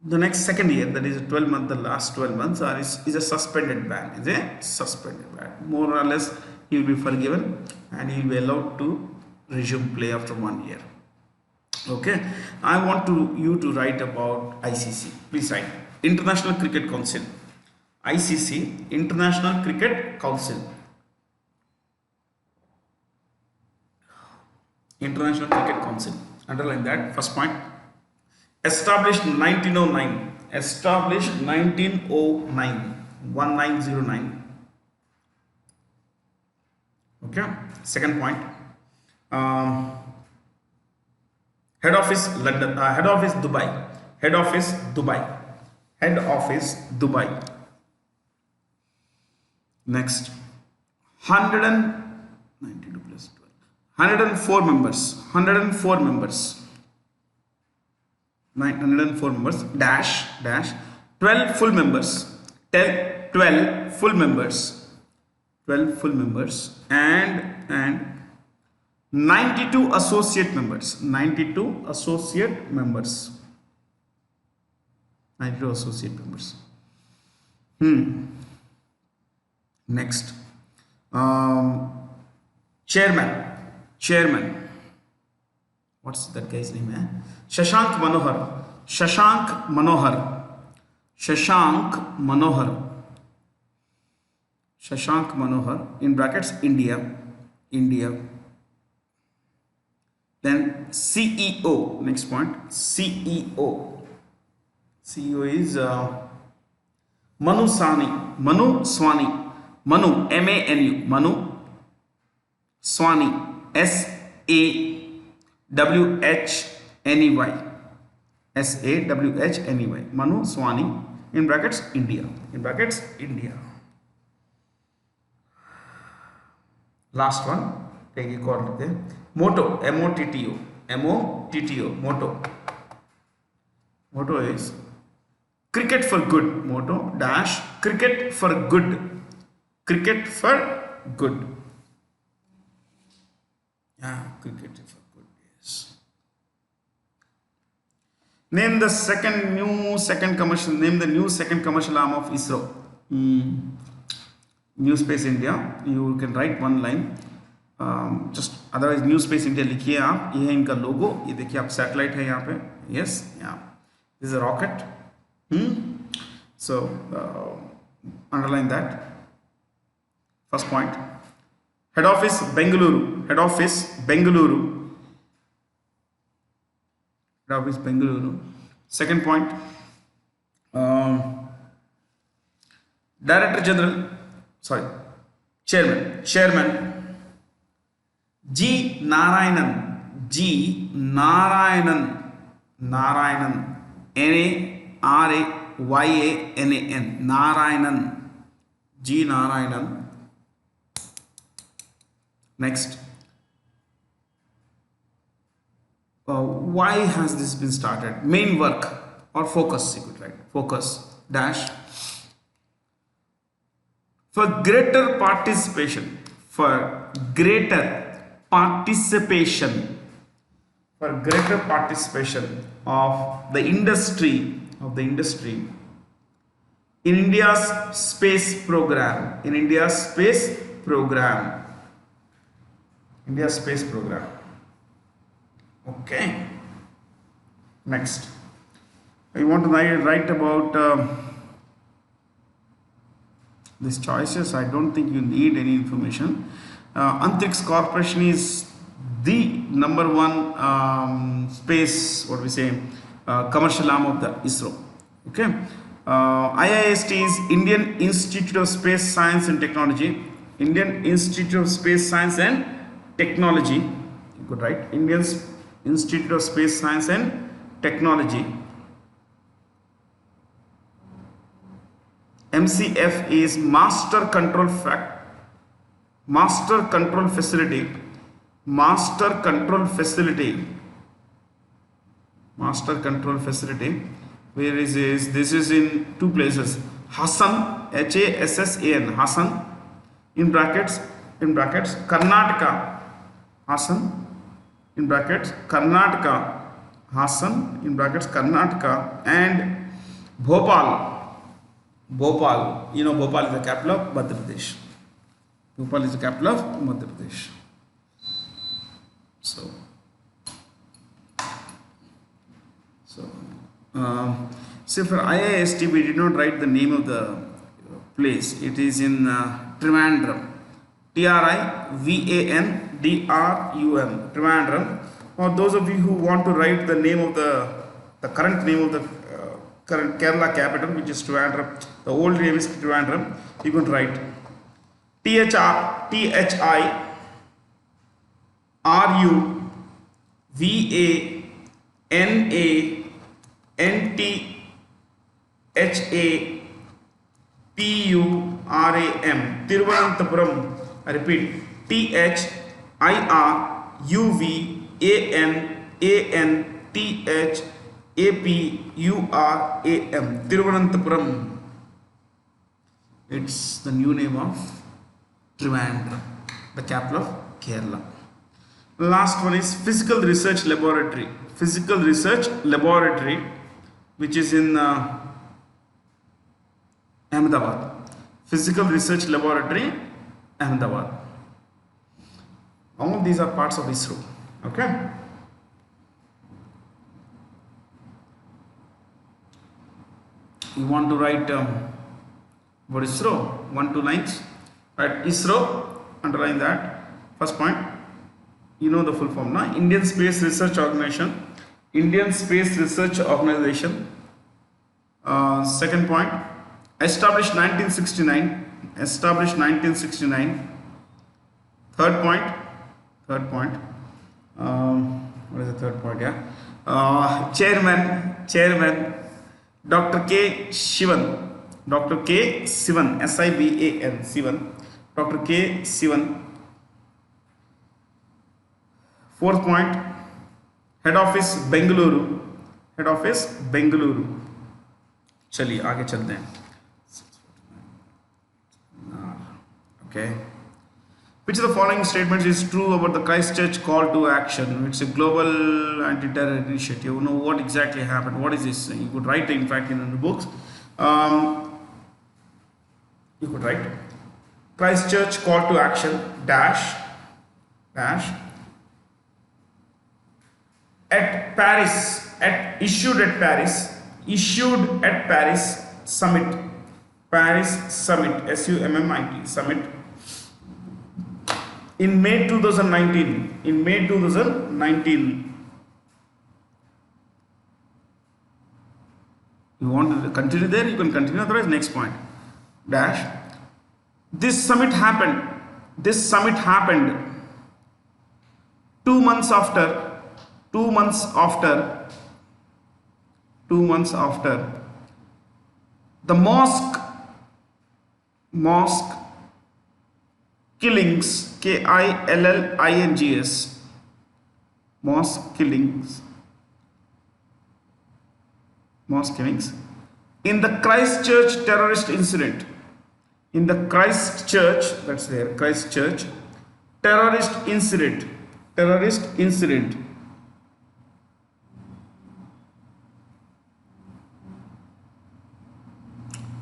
The next second year, that is 12 months, the last 12 months is a suspended ban. Is a suspended ban. More or less, he will be forgiven and he will be allowed to resume play after 1 year. Okay. I want you to write about ICC. Please write International Cricket Council. ICC, International Cricket Council. International Cricket Council. Underline that. First point. Established 1909. Established 1909. 1909. Okay. Second point. Head office London. Head office Dubai. Head office Dubai. Head office Dubai. Next. 192 plus 12. 104 members. 104 members. 904 members dash 12 full members, 12 full members, 12 full members and 92 associate members, 92 associate members, 92 associate members. Next, chairman. What's that guy's name? Shashank Manohar, in brackets India. Then CEO, next point, CEO is Manu Swani, Manu Swani, SAWHNEY, Manu Swani, in brackets India. Last one, take a call. Motto, MOTTO, motto is cricket for good. Motto dash cricket for good. Cricket for good. Yeah, cricket for good. Yes. Name the new second commercial arm of ISRO. New Space India. You can write one line. Just otherwise New Space India लिखिए आप. ये है इनका लोगो. ये देखिए आप satellite है यहाँ पे. Yes, yeah. This is a rocket. So underline that. First point. Head office Bengaluru. Head office Bengaluru. Head office Bengaluru. Second point. Director General. Sorry. Chairman. G. Narayanan. Narayanan. Narayanan. Narayanan. G. Narayanan. Next. Why has this been started? Main work or focus, you could write. Focus dash. For greater participation. Of the industry in India's space program. India's space program. Okay. Next. I want to write about these choices. I don't think you need any information. Antrix Corporation is the number one space, commercial arm of the ISRO. Okay. IIST is Indian Institute of Space Science and Technology. Indian Institute of Space Science and Technology. You could write Indian Institute of Space Science and Technology. MCF is Master Control Facility. Where is this? This is in two places. Hassan, Hassan, Hassan, in brackets, Karnataka, Hassan, in brackets, Karnataka, Hassan, in brackets, Karnataka, and Bhopal. You know, Bhopal is the capital of Madhya Pradesh. So for IIST, we did not write the name of the place. It is in Trivandrum. Trivandrum. Trivandrum. Or those of you who want to write the name of the current name of the current Kerala capital, which is Trivandrum. The old name is Trivandrum. You can write THIRUVANANTHAPURAM. Thiruvananthapuram. I repeat. THIRUVANANTHAPURAM. Thiruvananthapuram. It's the new name of Trivandrum, the capital of Kerala. Last one is Physical Research Laboratory, which is in Ahmedabad. Physical Research Laboratory, Ahmedabad. All these are parts of ISRO. Okay. You want to write what ISRO? 1-2 lines. Right, ISRO. Underline that. First point. You know the full form, na? Indian Space Research Organization. Second point. Established 1969. Third point. What is the third point? Yeah. Chairman. Dr. K. Sivan. SIBAN. Sivan. Dr. K. Sivan. Fourth point. Head office Bengaluru. चलिए आगे चलते हैं. Okay. Which of the following statements is true about the Christchurch call to action? It's a global anti-terror initiative. You know what exactly happened? What is this? You could write, in fact, in the books. You could write Christchurch call to action dash at Paris issued at Paris summit SUMMIT summit in May 2019. You want to continue there, you can continue, otherwise next point dash. This summit happened 2 months after the mosque killings, KILLINGS, mosque killings in the Christchurch terrorist incident. In the Christchurch, that's there, Christchurch terrorist incident.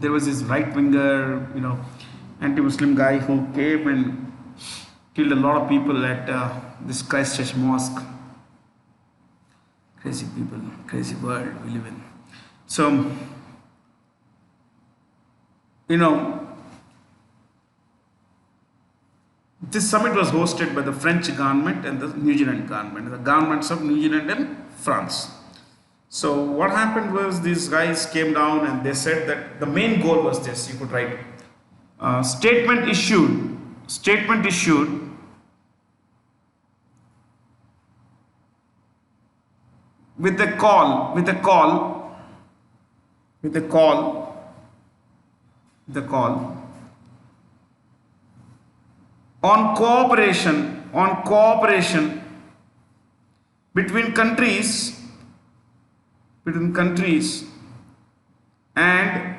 There was this right-winger, anti-Muslim guy who came and killed a lot of people at this Christchurch mosque. Crazy people, crazy world we live in. So, this summit was hosted by the French government and the New Zealand government, the governments of New Zealand and France. So what happened was these guys came down and they said that the main goal was this. You could write statement issued with a call on cooperation between countries and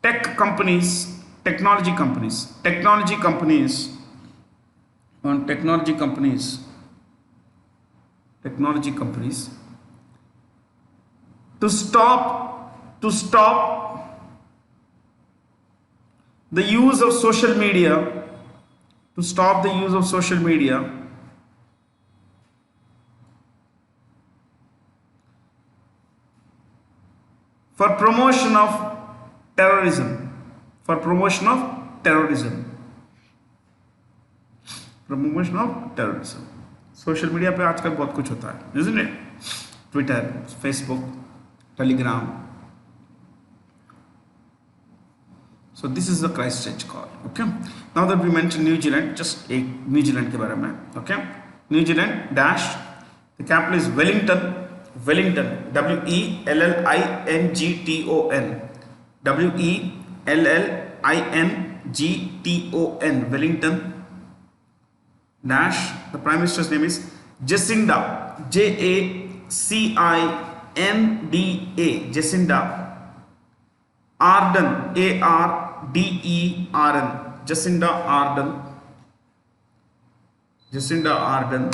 technology companies to stop the use of social media for promotion of terrorism. Social media पे आजकल बहुत कुछ होता है, isn't it? Twitter, Facebook, Telegram. So this is the Christchurch call. Okay. Now that we mentioned New Zealand, just एक New Zealand के बारे में. Okay. New Zealand dash. The capital is Wellington. WELLINGTON. Wellington. Dash. The Prime Minister's name is Jacinda. JACINDA. Jacinda Ardern. ARDERN. Jacinda Ardern.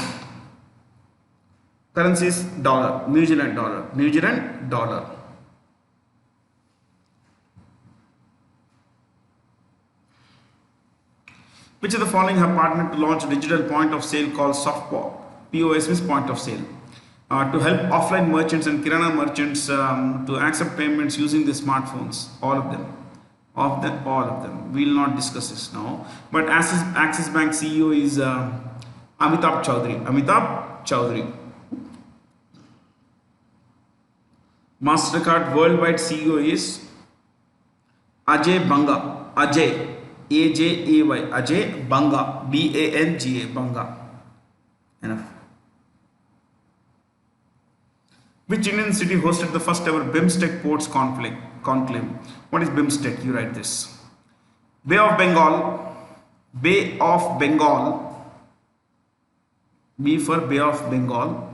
Currency is dollar. New Zealand dollar. Which of the following have partnered to launch a digital point of sale called SoftPop? POS means point of sale. To help offline merchants and Kirana merchants to accept payments using their smartphones. All of them. We will not discuss this now. But Axis Bank CEO is Amitabh Chaudhary. MasterCard Worldwide CEO is Ajay Banga. AJAY. Ajay Banga. Banga. Enough. Which Indian city hosted the first ever BIMSTEC Ports Conclave? What is BIMSTEC? You write this. Bay of Bengal. B for Bay of Bengal.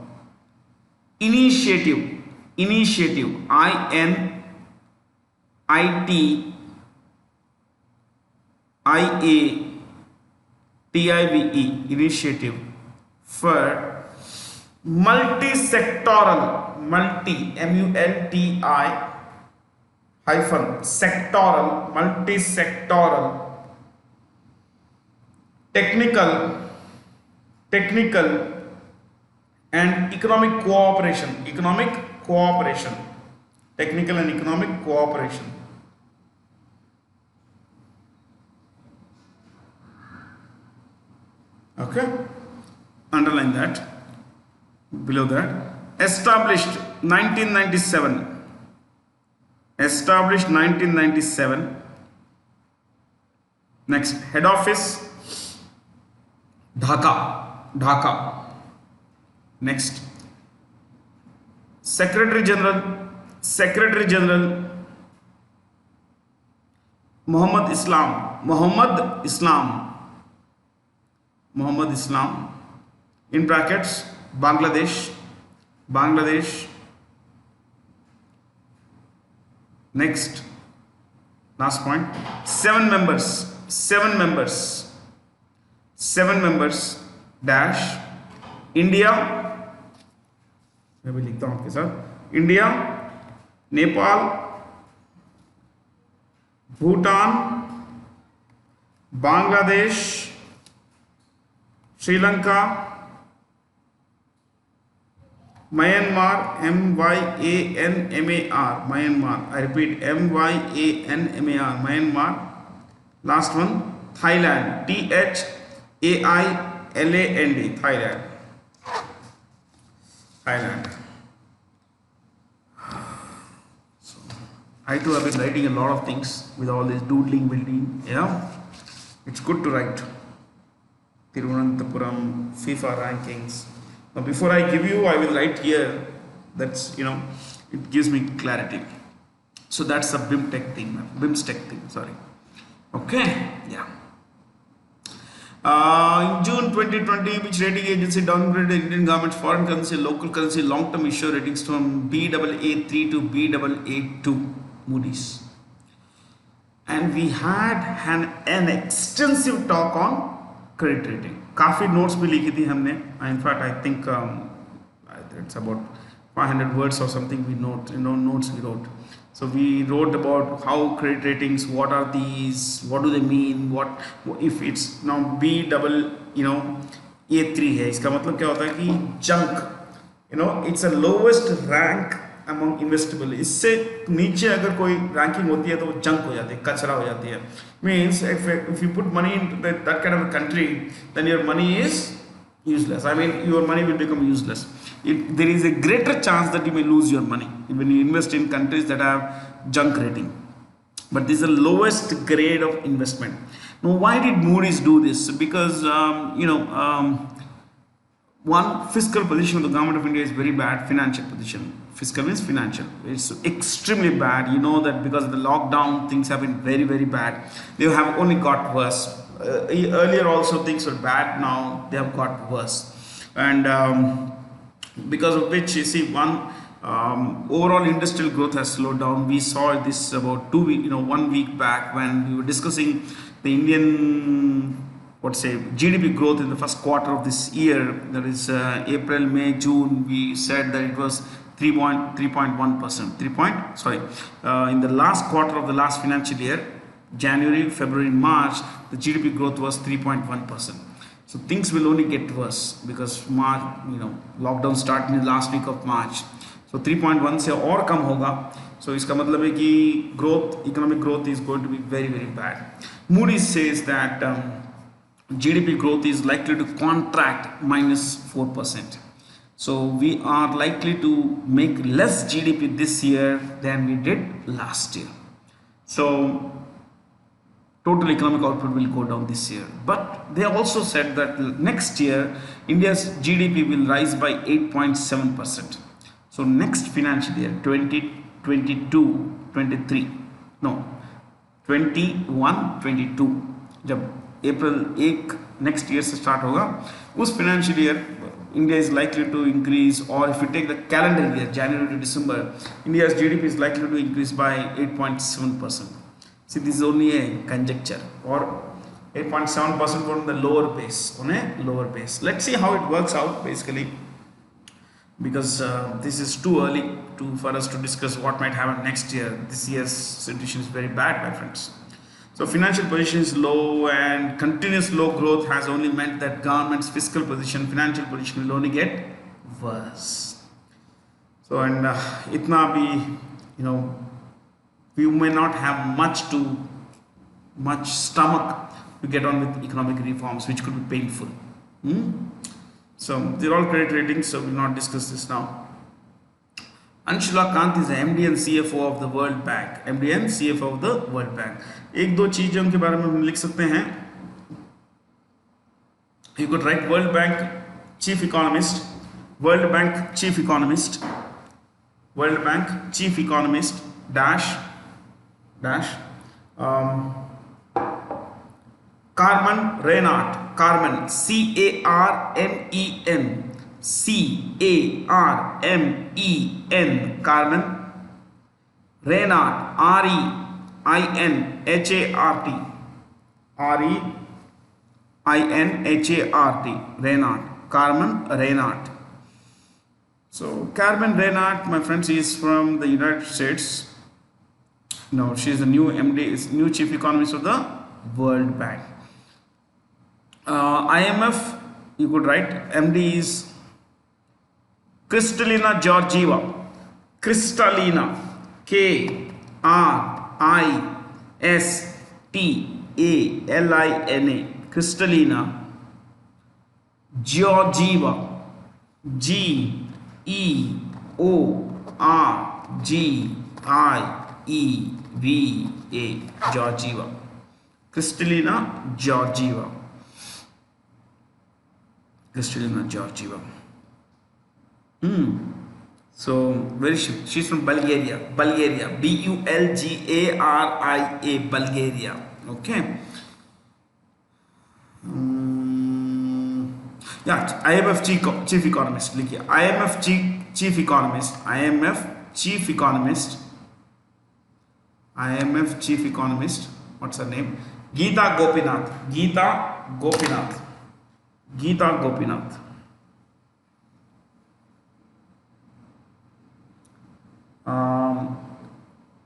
Initiative. INITIATIVE. IATIVE initiative for multi-sectoral, hyphen sectoral, multi-sectoral technical and economic cooperation, technical and economic cooperation. Okay, underline that below that. Established 1997. Next, head office Dhaka. Next, Secretary General Muhammad Islam, in brackets, Bangladesh. Next, last point, seven members dash India, मैं भी लिखता हूँ आपके साथ, India, Nepal, Bhutan, Bangladesh, Sri Lanka, Myanmar, Myanmar, I repeat, Myanmar, Myanmar. Last one, Thailand, THAILAND, Thailand. So, I too have been writing a lot of things with all this building. Yeah, it's good to write. Thiruvananthapuram, FIFA rankings. Now, before I give you, I will write here. That's, it gives me clarity. So that's a BIMSTEC thing. Sorry. Okay. Yeah. In June 2020, which rating agency downgraded the Indian government's foreign currency, local currency, long-term issuer ratings from Baa3 to Baa2, Moody's. And we had an extensive talk on credit rating. काफ़ी notes भी लिखी थी हमने. In fact, I think it's about 500 words or something notes we wrote. So we wrote about how credit ratings, what are these, what do they mean, what if it's now A3 है, इसका मतलब क्या होता है कि junk, it's a lowest rank among investable. इससे नीचे अगर कोई ranking होती है तो वो junk हो जाती है, कचरा हो जाती है. Means if you put money into that kind of a country, then your money is useless. I mean, your money will become useless. There is a greater chance that you may lose your money when you invest in countries that have junk rating. But this is the lowest grade of investment. Now, why did Moody's do this? Because one, fiscal position of the government of India is very bad. Financial position. Fiscal means financial. It's extremely bad. You know that because of the lockdown, things have been very, very bad. They have only got worse. Earlier also things were bad. Now they have got worse. And because of which, you see, overall industrial growth has slowed down. We saw this about 1 week back when we were discussing the Indian GDP growth in the first quarter of this year, that is April, May, June. We said that it was 3.1%. In the last quarter of the last financial year, January, February, March, the GDP growth was 3.1%. So things will only get worse because March, lockdown started in the last week of March. So 3.1 से और कम होगा. So इसका मतलब है कि economic growth is going to be very, very bad. Moody's says that GDP growth is likely to contract -4%. So we are likely to make less GDP this year than we did last year. So total economic output will go down this year. But they also said that next year, India's GDP will rise by 8.7%. So next financial year, 21-22, जब April 1 next year से start होगा, उस financial year India is likely to increase, or if you take the calendar year, January to December, India's GDP is likely to increase by 8.7%. See, this is only a conjecture, or 8.7% on the lower base, on a lower base. Let's see how it works out basically, because this is too early for us to discuss what might happen next year. This year's situation is very bad, my friends. So financial position is low, and continuous low growth has only meant that government's fiscal position, financial position will only get worse. So and itna bhi, we may not have much stomach to get on with economic reforms, which could be painful. So they're all credit ratings, so we'll not discuss this now. Anshula Kant is the MD and CFO of the World Bank. MD and CFO of the World Bank. एक दो चीजें उनके बारे में हम लिख सकते हैं. You could write World Bank Chief Economist, World Bank Chief Economist, World Bank Chief Economist dash Carmen Reinhart. Carmen, C-A-R-M-E-N, C-A-R-M-E-N, Carmen Reinhart, R-E-I-N-H-A-R-T, R-E-I-N-H-A-R-T, Reinhart, Carmen Reinhart. So Carmen Reinhart, my friends, is from the United States. No, she is the new MD, new Chief Economist of the World Bank. IMF, you could write MD is Kristalina Georgieva. Kristalina, K-R-I-S-T-A-L-I-N-A, Kristalina Georgieva, G-E-O-R-G-I-E-V-A, Georgieva. Kristalina Georgieva. Kristalina Georgieva. So where is she? She's from Bulgaria. B-U-L-G-A-R-I-A, Bulgaria. Okay. Yeah, IMF Chief Economist. IMF Chief Economist. IMF Chief Economist. IMF Chief Economist. What's her name? Geeta Gopinath. Geeta Gopinath. Geeta Gopinath.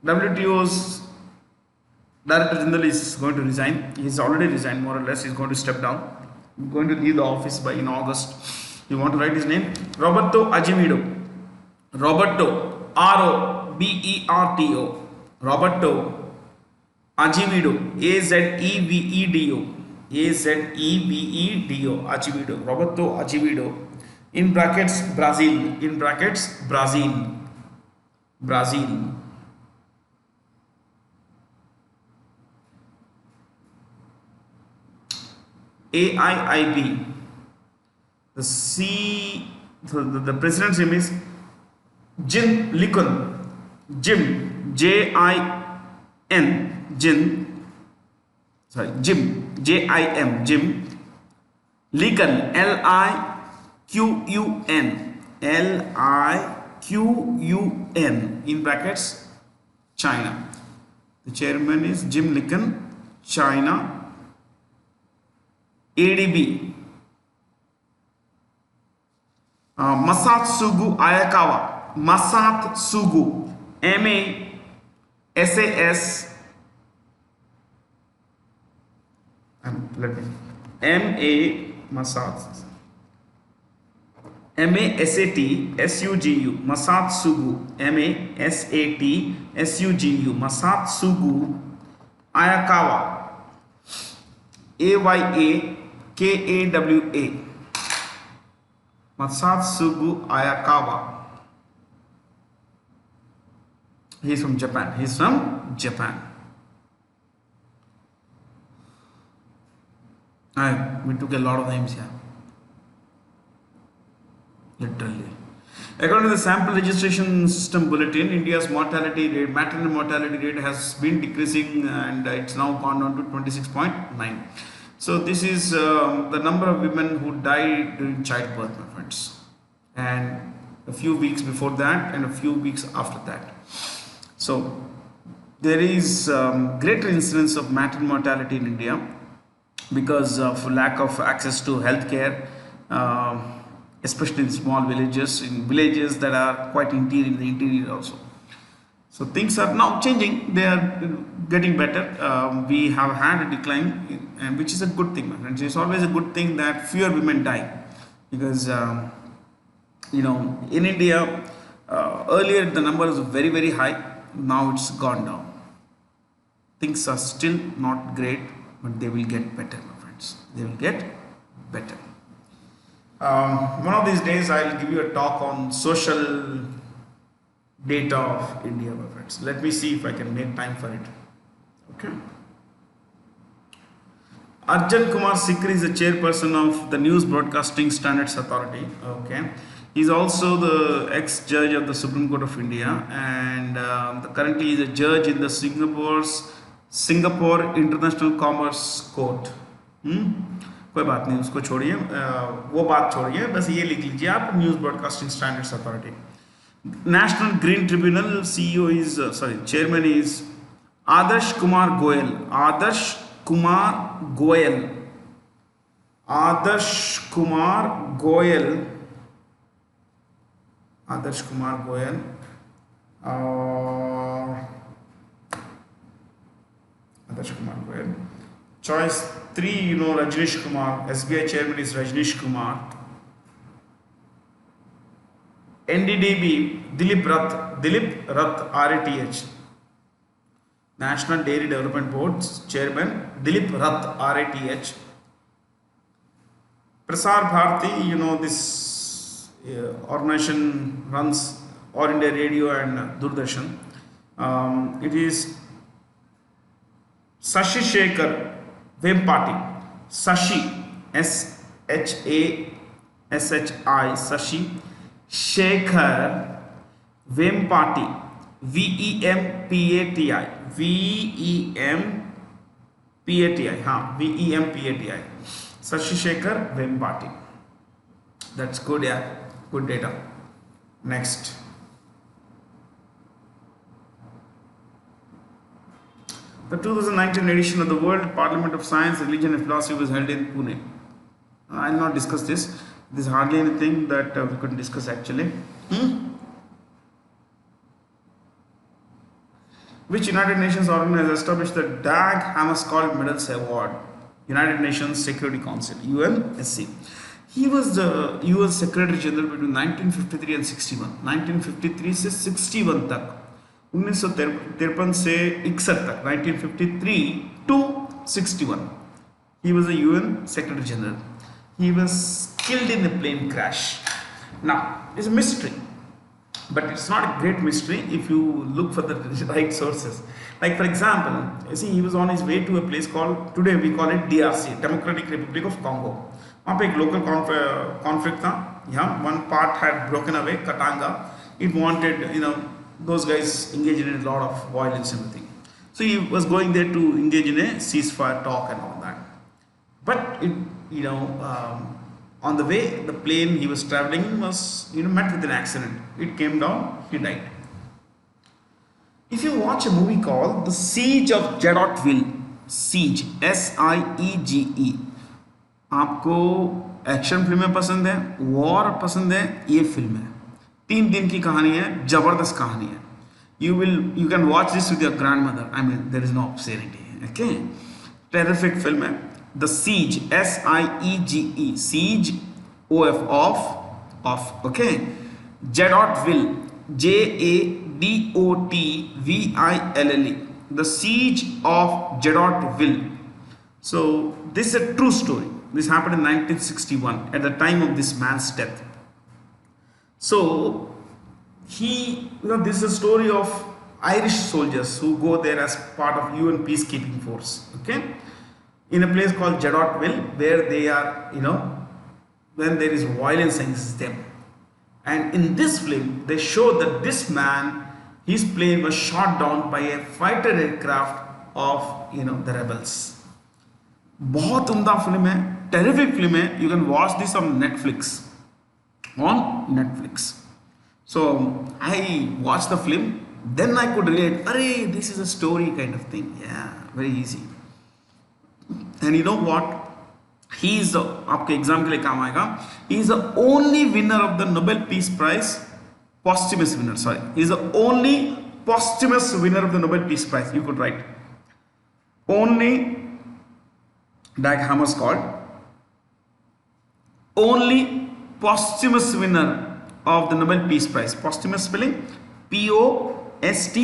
WTO's Director General is going to resign. He's already resigned, more or less. He's going to step down. He's going to leave the office in August. You want to write his name? Roberto Azevedo. Roberto, R-O-B-E-R-T-O. Roberto Azevedo. A-Z-E-V-E-D-O. A-Z-E-V-E-D-O. Azevedo. Roberto Azevedo. In brackets, Brazil. In brackets, Brazil. Brazil. AIIB. The president's name is Jim Lincoln. Jim, J-I-N, Jim, J-I-M, Jim Lincoln, L-I-Q-U-N, L-I-Q-U-N, in brackets, China. The chairman is Jim Lincoln, China. ADB, Masatsugu Ayakawa. Masatsugu, M-A-S-A-S, M-A, Masat, M-A-S-A-T-S-U-G-U, Masatsugu, M-A-S-A-T-S-U-G-U, Masatsugu Ayakawa, A-Y-A-K-A-W-A, Masatsugu Ayakawa. He's from Japan. He's from Japan. We took a lot of names here. Literally. According to the sample registration system bulletin, India's mortality rate, maternal mortality rate has been decreasing, and it's now gone down to 26.9. So this is the number of women who died during childbirth, my friends, and a few weeks before that and a few weeks after that. So there is greater incidence of maternal mortality in India, because of lack of access to healthcare, uh, especially in small villages, in villages that are quite interior, in the interior also. So things are now changing. They are getting better. We have had a decline, and which is a good thing, my friends. It's always a good thing that fewer women die, because in India, earlier the number was very very high. Now it's gone down. Things are still not great, but they will get better, my friends. They will get better. One of these days, I'll give you a talk on social data of India, my friends. Let me see if I can make time for it. Okay. Arjan Kumar Sikri is the chairperson of the News Broadcasting Standards Authority. Okay. He's also the ex-judge of the Supreme Court of India, and currently he's a judge in the Singapore International Commerce Court. कोई बात नहीं, उसको छोड़िए, वो बात छोड़िए, बस ये लिख लीजिए आप, news broadcasting standards authority. National Green Tribunal CEO is chairman is Adarsh Kumar Goyal. Adarsh Kumar Goyal. Adarsh Kumar Goyal. Adarsh Kumar Goyal. Adarsh Kumar Goyal. Choice 3, Rajnish Kumar. SBI chairman is Rajnish Kumar. NDDB, Dilip Rath, RATH. National Dairy Development Board Chairman, Dilip Rath, RATH. Prasar Bharati, this organization runs All India Radio and Doordarshan. It is Sashi Shekhar Vempati. Sashi, SHASHI, Sashi Shekhar Vempati, VEMPATI, VEMPATI, Sashi Shekhar Vempati. That's good, yeah, good data. Next. The 2019 edition of the World Parliament of Science, Religion and Philosophy was held in Pune. I will not discuss this. There's hardly anything that we could discuss actually. Which United Nations organ has established the Dag Hammarskjöld Medals Award? United Nations Security Council, UNSC. He was the UN Secretary General between 1953 and 61. 1953 से 61 तक, 1953 से 61 तक, 1953 to 61. He was the UN Secretary General. He was killed in a plane crash. Now, it's a mystery, but it's not a great mystery if you look for the right sources. Like, for example, you see, he was on his way to a place called, today we call it DRC, Democratic Republic of Congo. वहाँ पे एक local conflict था. Yeah, one part had broken away, Katanga. It wanted, those guys engaged in a lot of violence and everything. So he was going there to engage in a ceasefire talk and all that. But it, on the way, the plane he was traveling in was, met with an accident. It came down, he died. If you watch a movie called The Siege of Jadotville, Siege, SIEGE, आपको action फिल्में पसंद है, war पसंद है, ये film है. 3 दिन की कहानी है, जबरदस्त कहानी है. You can watch this with your grandmother. I mean, there is no obscenity. Okay, terrific film है. The Siege, SIEGE, Siege, of, okay. Jadotville, JADOTVILLE, The Siege of Jadotville. So this is a true story. This happened in 1961 at the time of this man's death. So this is a story of Irish soldiers who go there as part of UN peacekeeping force. Okay, in a place called Jadotville, where they are, when there is violence against them. And in this film, they show that this man, his plane was shot down by a fighter aircraft of, the rebels. बहुत उम्दा film है, terrific film है. You can watch this on Netflix. So I watched the film, then I could relate. Arey, this is a story kind of thing. Yeah, very easy. And you know what? He is the, आपके exam के लिए काम आएगा. He is the only winner of the Nobel Peace Prize, posthumous winner. Sorry, he is the only posthumous winner of the Nobel Peace Prize. You could write only. Dag Hammarskjöld, only posthumous winner of the Nobel Peace Prize. Posthumous spelling Posthumous.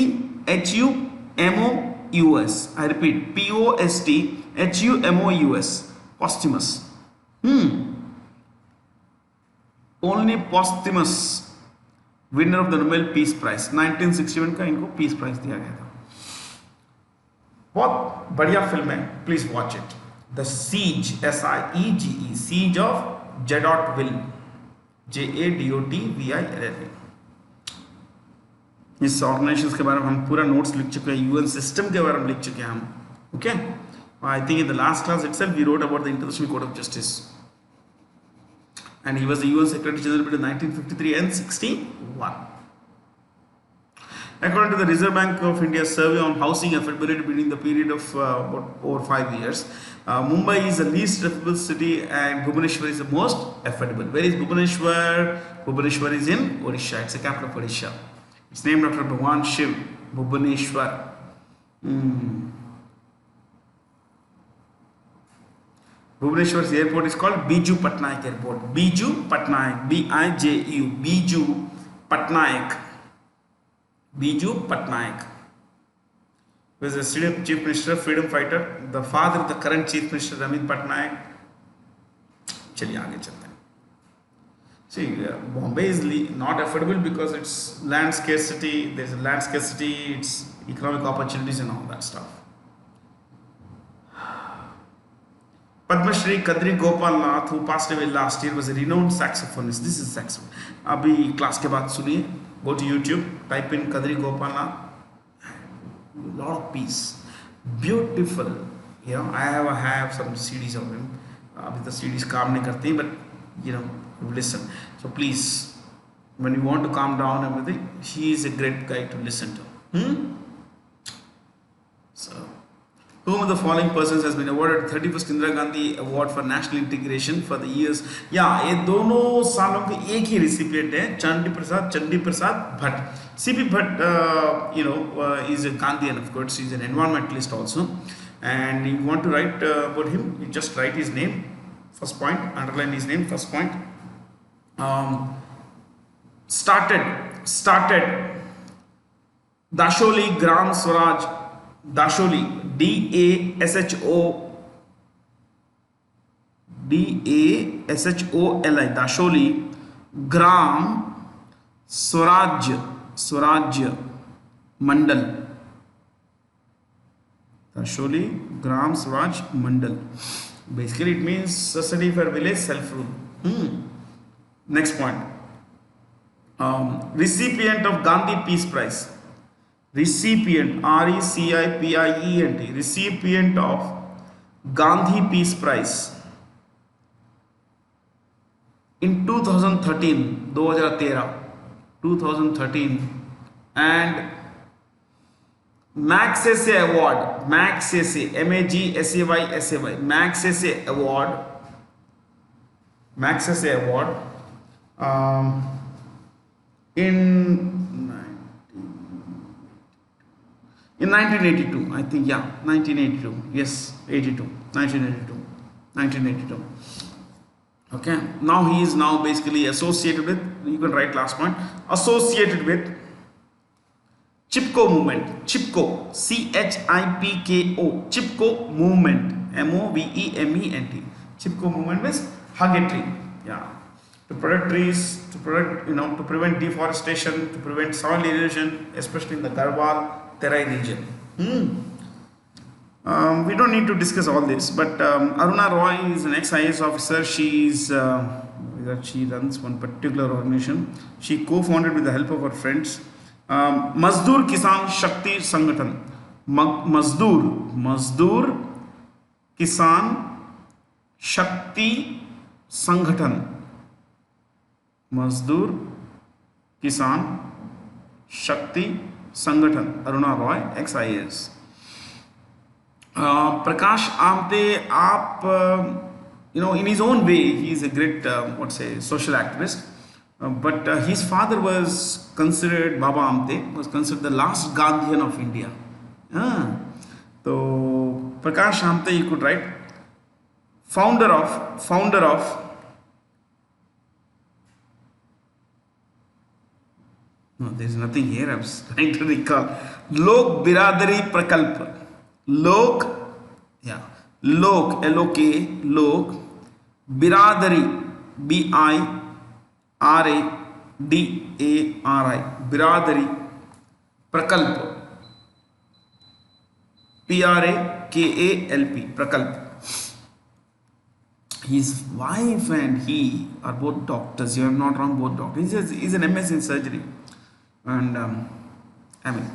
I repeat, Posthumous. Posthumous. Only posthumous winner of the Nobel Peace Prize. 1961 का इनको peace prize दिया गया था. बहुत बढ़िया film है, please watch it. The siege, SIEGE, siege of Jadotville, JADOTVILL. इस organisation के बारे में हम पूरा नोट्स लिख चुके हैं, UN सिस्टम के बारे में लिख चुके हैं हम. Okay, I think in the last class itself we wrote about the international code of justice, and he was the UN Secretary General between 1953 and 61. According to the Reserve Bank of India's survey on housing affordability between the period of about over 5 years, Mumbai is the least affordable city and Bhubaneswar is the most affordable. Where is Bhubaneswar? Bhubaneswar is in Odisha. It's the capital of Odisha. It's named after Bhagwan Shiv. Bhubaneswar. Bhubaneswar's airport is called Biju Patnaik Airport. Biju Patnaik, BIJU, Biju Patnaik. Biju Patnaik was the chief minister, freedom fighter, the father of the current chief minister Ramit Patnaik. चलिए आगे चलते हैं. See, Bombay is not affordable because it's land scarcity. There's a land scarcity. It's economic opportunities and all that stuff. Padma Shri Kadri Gopal Nath, who passed away last year, was a renowned saxophonist. This is saxophone. अभी class के बाद सुनिए. Go to YouTube, type in Kadri Gopal Nath. Lot of peace, beautiful. You know, I have some CDs of him. अभी तो CDs काम नहीं करती, but you know, listen. So please, when you want to calm down and everything, he is a great guy to listen to. So, whom of the following persons has been awarded 31st Indira Gandhi Award for National Integration for the years? ये दोनों सालों के एक ही recipient है, Chandi Prasad Bhatt. CP Bhatt, is a Gandhian, of course. He's an environmentalist also. And you want to write about him, you just write his name, first point, underline his name, first point. Started Dasholi Gram Swaraj, Dasholi, DASHOLI, Dasholi Gram Swaraj Mandal. Dasholi Gram Swaraj Mandal. Basically, it means Society for Village Self-Rule. Next point. Recipient of Gandhi Peace Prize. Recipient, RECIPIENT. Recipient of Gandhi Peace Prize. In 2013, and Magsaysay Award, Magsaysay, MAGSAY, Magsaysay Award, in 1982, I think, 1982, yes, 1982. Okay, now he is now basically associated with, you can write last point, associated with Chipko movement. Chipko, CHIPKO, Chipko movement, MOVEMENT. Chipko movement means hug a tree. To protect trees, to prevent deforestation, to prevent soil erosion, especially in the Garhwal Terai region. We don't need to discuss all this, but Aruna Roy is an ex-IAS officer. She runs one particular organization. She co-founded with the help of her friends Mazdoor Kisan Shakti Sangathan. Mazdoor Kisan Shakti Sangathan. Mazdoor Kisan Shakti Sangathan. Aruna Roy, ex-IAS. Prakash Amte, in his own way, he is a great, what say, social activist. But his father was considered, Baba Amte, was considered the last Gandhian of India. Ah. So, Prakash Amte, you could write, founder of, no, there's nothing here, I was trying to recall. Lok Biradari Prakalp. Lok, yeah, Lok, L-O-K, Lok, Biradari, B-I-R-A-D-A-R-I, Biradari, Prakalp, P-R-A-K-A-L-P, Prakalp. His wife and he are both doctors, you are not wrong, both doctors. He's an MS in surgery. And, I mean,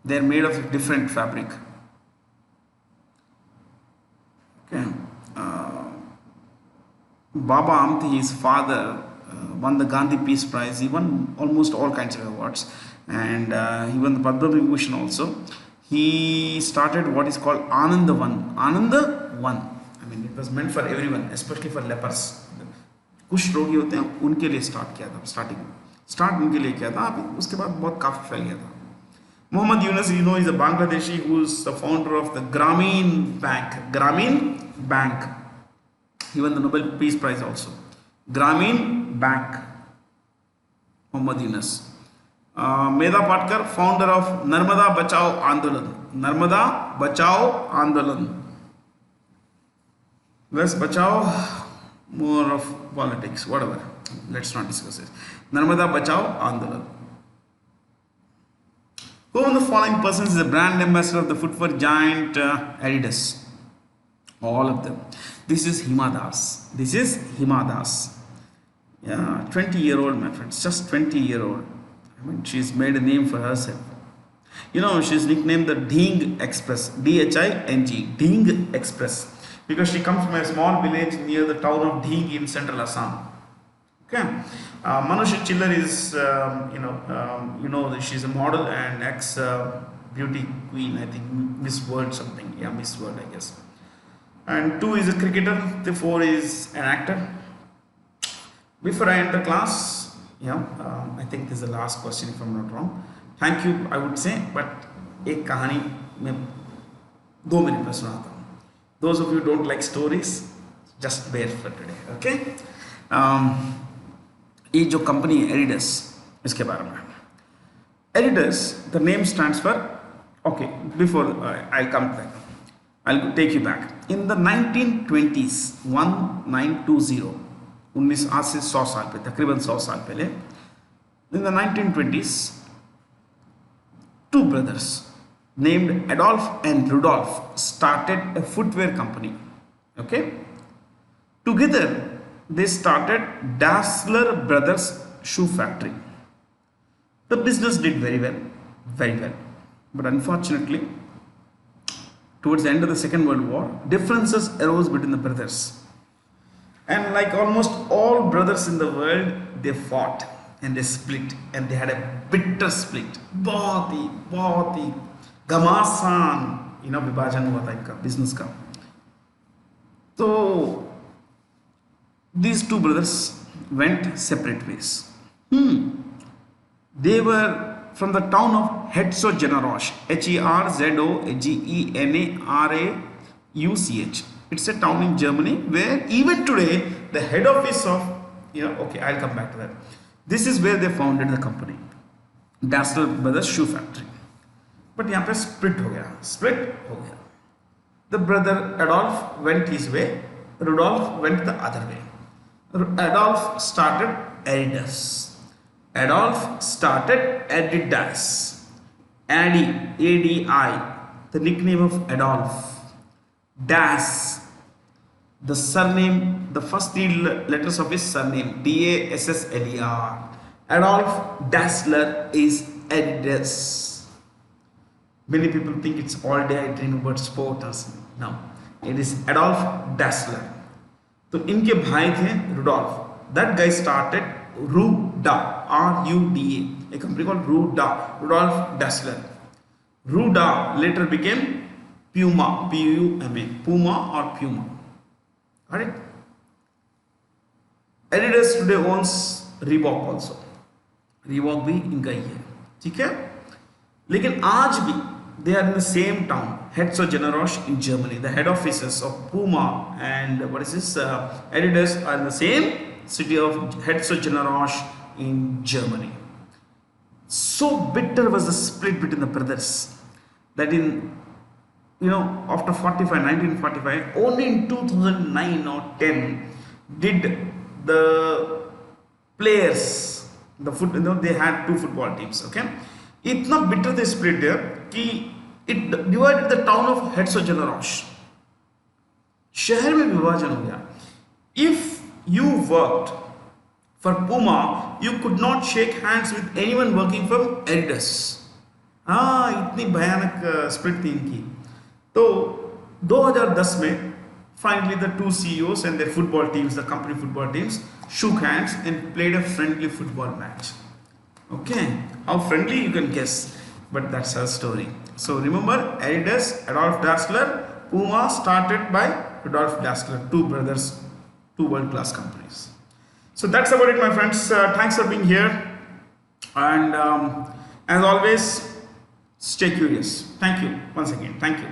they're made of different fabric. Okay. Baba Amte, his father, won the Gandhi Peace Prize. He won almost all kinds of awards, and he won the Padma Vibhushan also. He started what is called Ananda One. Ananda One. I mean, it was meant for everyone, especially for lepers. कुछ रोगी होते हैं उनके लिए start किया था start उनके लिए किया था अभी उसके बाद बहुत काफ़ी फैल गया था Muhammad Yunus, is a Bangladeshi who is the founder of the Grameen Bank. He won the Nobel Peace Prize also. Grameen Bank. Muhammad Yunus. Medha Patkar, founder of Narmada Bachao Andolan. Less Bachao, more of politics, whatever. Let's not discuss it. Narmada Bachao Andolan. Who of the following persons is the brand ambassador of the footwear giant Adidas? All of them. This is Hima Das. Yeah, 20-year-old, my friends. Just 20-year-old. I mean, she's made a name for herself. She's nicknamed the Dhing Express. D-H-I-N-G. Dhing Express. Because she comes from a small village near the town of Dhing in central Assam. Okay. Manusha Chiller is, she's a model and ex-beauty queen, I think, Miss World something. Yeah, Miss World, I guess. And 2 is a cricketer, the 4 is an actor. Before I enter class, I think this is the last question if I'm not wrong. Thank you, I would say, but एक कहानी में 2 minutes में सुनाता हूँ. Those of you who don't like stories, just bear for today, okay? ये जो company है Adidas इसके बारे में Adidas the name stands for okay before I come back I take you back in the 1920s 1920 19 आज से 100 साल पहले तकरीबन 100 साल पहले इन the 1920s 2 brothers named Adolf and Rudolf started a footwear company. Okay, together they started Dassler Brothers Shoe Factory. The business did very well. But unfortunately, towards the end of the Second World War, differences arose between the brothers. And like almost all brothers in the world, they fought and they split and they had a bitter split. बहुत ही घमासान विभाजन हुआ था इनका business का. तो these 2 brothers went separate ways. They were from the town of Herzogenaurach, Herzogenaurach. It's a town in Germany where even today the head office of, okay, I'll come back to that. This is where they founded the company, Dassler Brothers Shoe Factory. But यहाँ पे split हो गया. The brother Adolf went his way, Rudolf went the other way. Adolf started Adidas. A-D-I, the nickname of Adolf. Das, the surname, the first 3 letters of his surname, D-A-S-S-L-E-R. Adolf Dassler is Adidas. Many people think it's all day I dream about sport or something. No, it is Adolf Dassler. तो इनके भाई थे Rudolf. That guy started Ruda, R-U-D-A, a company called Ruda, Rudolf Dassler. Ruda later became Puma, P-U-M-A, Puma or Puma. Got it? Adidas today owns Reebok also. Reebok भी इनका ही है, ठीक है? लेकिन आज भी they are in the same town, Herzogenaurach in Germany. The head offices of Puma and what is this Adidas are in the same city of Herzogenaurach in Germany. So bitter was the split between the brothers that after 1945, only in 2009 or 10 did the players, they had two football teams. Okay, इतना bitter the split there कि it divided the town of Herzogenaurach. शहर में विभाजन हो गया. If you worked for Puma, you could not shake hands with anyone working for Adidas. इतनी भयानक split थी इनकी. तो 2010 में finally the two CEOs and their football teams, the company football teams, shook hands and played a friendly football match. Okay, how friendly you can guess, but that's her story. So remember, Adidas, Adolf Dassler, Puma started by Rudolf Dassler, two brothers, two world-class companies. So that's about it, my friends. Thanks for being here, and as always, stay curious. Thank you once again. Thank you.